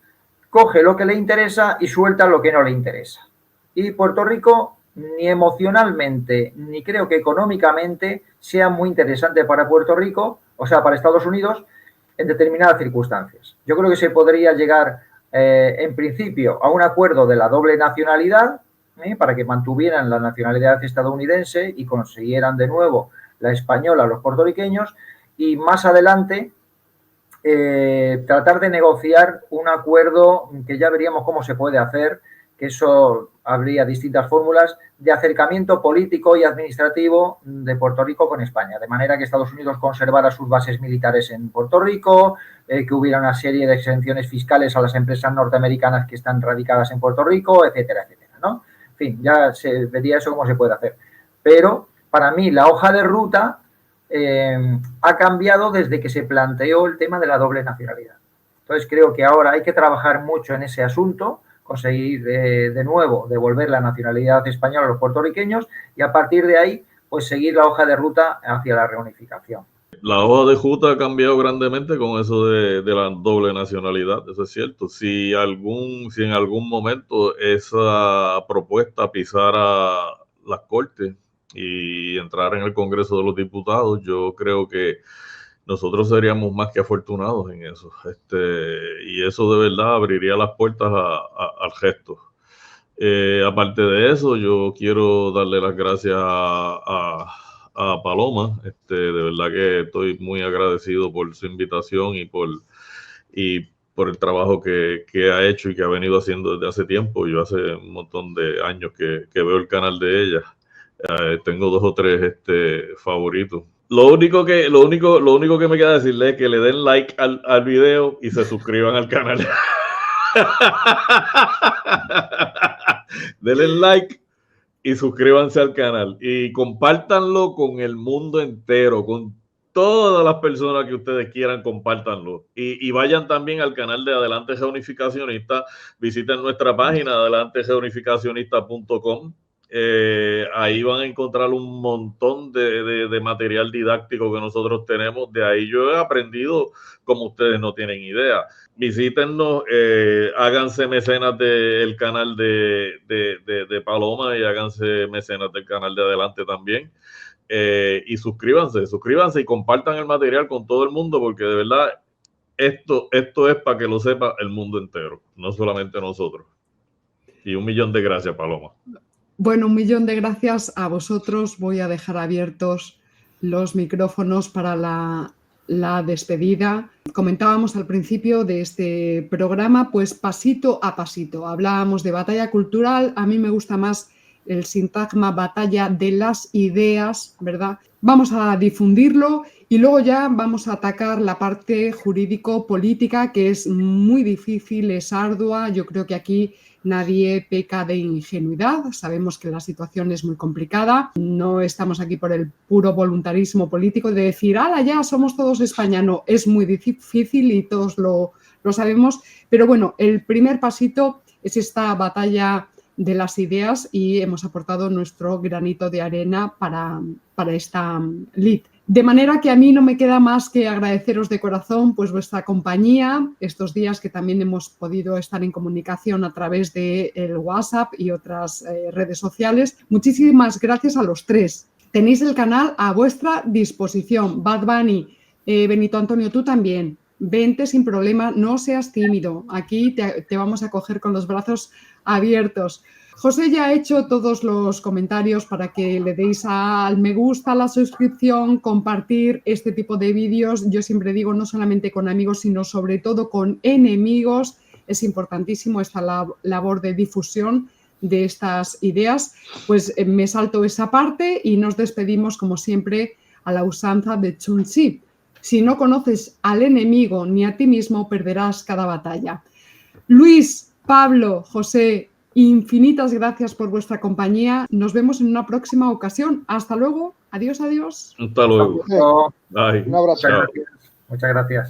coge lo que le interesa y suelta lo que no le interesa. Y Puerto Rico, ni emocionalmente, ni creo que económicamente sea muy interesante para Puerto Rico, o sea, para Estados Unidos, en determinadas circunstancias. Yo creo que se podría llegar, en principio, a un acuerdo de la doble nacionalidad, para que mantuvieran la nacionalidad estadounidense y consiguieran de nuevo la española a los puertorriqueños, y más adelante tratar de negociar un acuerdo que ya veríamos cómo se puede hacer, que eso habría distintas fórmulas de acercamiento político y administrativo de Puerto Rico con España, de manera que Estados Unidos conservara sus bases militares en Puerto Rico, que hubiera una serie de exenciones fiscales a las empresas norteamericanas que están radicadas en Puerto Rico, etcétera, etcétera, ¿no? En fin, ya se vería eso cómo se puede hacer. Pero para mí la hoja de ruta ha cambiado desde que se planteó el tema de la doble nacionalidad. Entonces creo que ahora hay que trabajar mucho en ese asunto, conseguir de nuevo devolver la nacionalidad española a los puertorriqueños y a partir de ahí pues seguir la hoja de ruta hacia la reunificación. La hoja de ruta ha cambiado grandemente con eso de la doble nacionalidad, eso es cierto. Si en algún momento esa propuesta pisara las Cortes y entrar en el Congreso de los Diputados, yo creo que nosotros seríamos más que afortunados en eso. Y eso de verdad abriría las puertas al gesto. Aparte de eso, yo quiero darle las gracias a a Paloma. De verdad que estoy muy agradecido por su invitación y por el trabajo que ha hecho y que ha venido haciendo desde hace tiempo. Yo hace un montón de años que veo el canal de ella. Tengo 2 o 3 favoritos. Lo único que me queda decirle es que le den like al video y se suscriban al canal. Denle like y suscríbanse al canal y compártanlo con el mundo entero, con todas las personas que ustedes quieran, compártanlo. Y vayan también al canal de Adelante Reunificacionista, visiten nuestra página adelantereunificacionista.com. Ahí van a encontrar un montón de material didáctico que nosotros tenemos. De ahí yo he aprendido como ustedes no tienen idea. Visítennos, háganse mecenas del canal de Paloma y háganse mecenas del canal de Adelante también. Y suscríbanse y compartan el material con todo el mundo, porque de verdad esto es para que lo sepa el mundo entero, no solamente nosotros. Y 1.000.000 de gracias, Paloma. Bueno, 1.000.000 de gracias a vosotros. Voy a dejar abiertos los micrófonos para la despedida. Comentábamos al principio de este programa, pues pasito a pasito. Hablábamos de batalla cultural, a mí me gusta más el sintagma batalla de las ideas, ¿verdad? Vamos a difundirlo y luego ya vamos a atacar la parte jurídico-política, que es muy difícil, es ardua. Yo creo que aquí nadie peca de ingenuidad, sabemos que la situación es muy complicada, no estamos aquí por el puro voluntarismo político de decir, ¡hala, ya somos todos España! No, es muy difícil y todos lo sabemos, pero bueno, el primer pasito es esta batalla de las ideas y hemos aportado nuestro granito de arena para esta LIT. De manera que a mí no me queda más que agradeceros de corazón pues vuestra compañía estos días, que también hemos podido estar en comunicación a través del WhatsApp y otras redes sociales. Muchísimas gracias a los 3. Tenéis el canal a vuestra disposición. Bad Bunny, Benito Antonio, tú también. Vente sin problema, no seas tímido. Aquí te vamos a coger con los brazos abiertos. José ya ha hecho todos los comentarios para que le deis al me gusta, a la suscripción, compartir este tipo de vídeos. Yo siempre digo, no solamente con amigos, sino sobre todo con enemigos. Es importantísimo esta labor de difusión de estas ideas. Pues me salto esa parte y nos despedimos, como siempre, a la usanza de Chun Tzi. Si no conoces al enemigo ni a ti mismo, perderás cada batalla. Luis, Pablo, José, infinitas gracias por vuestra compañía. Nos vemos en una próxima ocasión. Hasta luego. Adiós, adiós. Hasta luego. Un abrazo. Muchas gracias.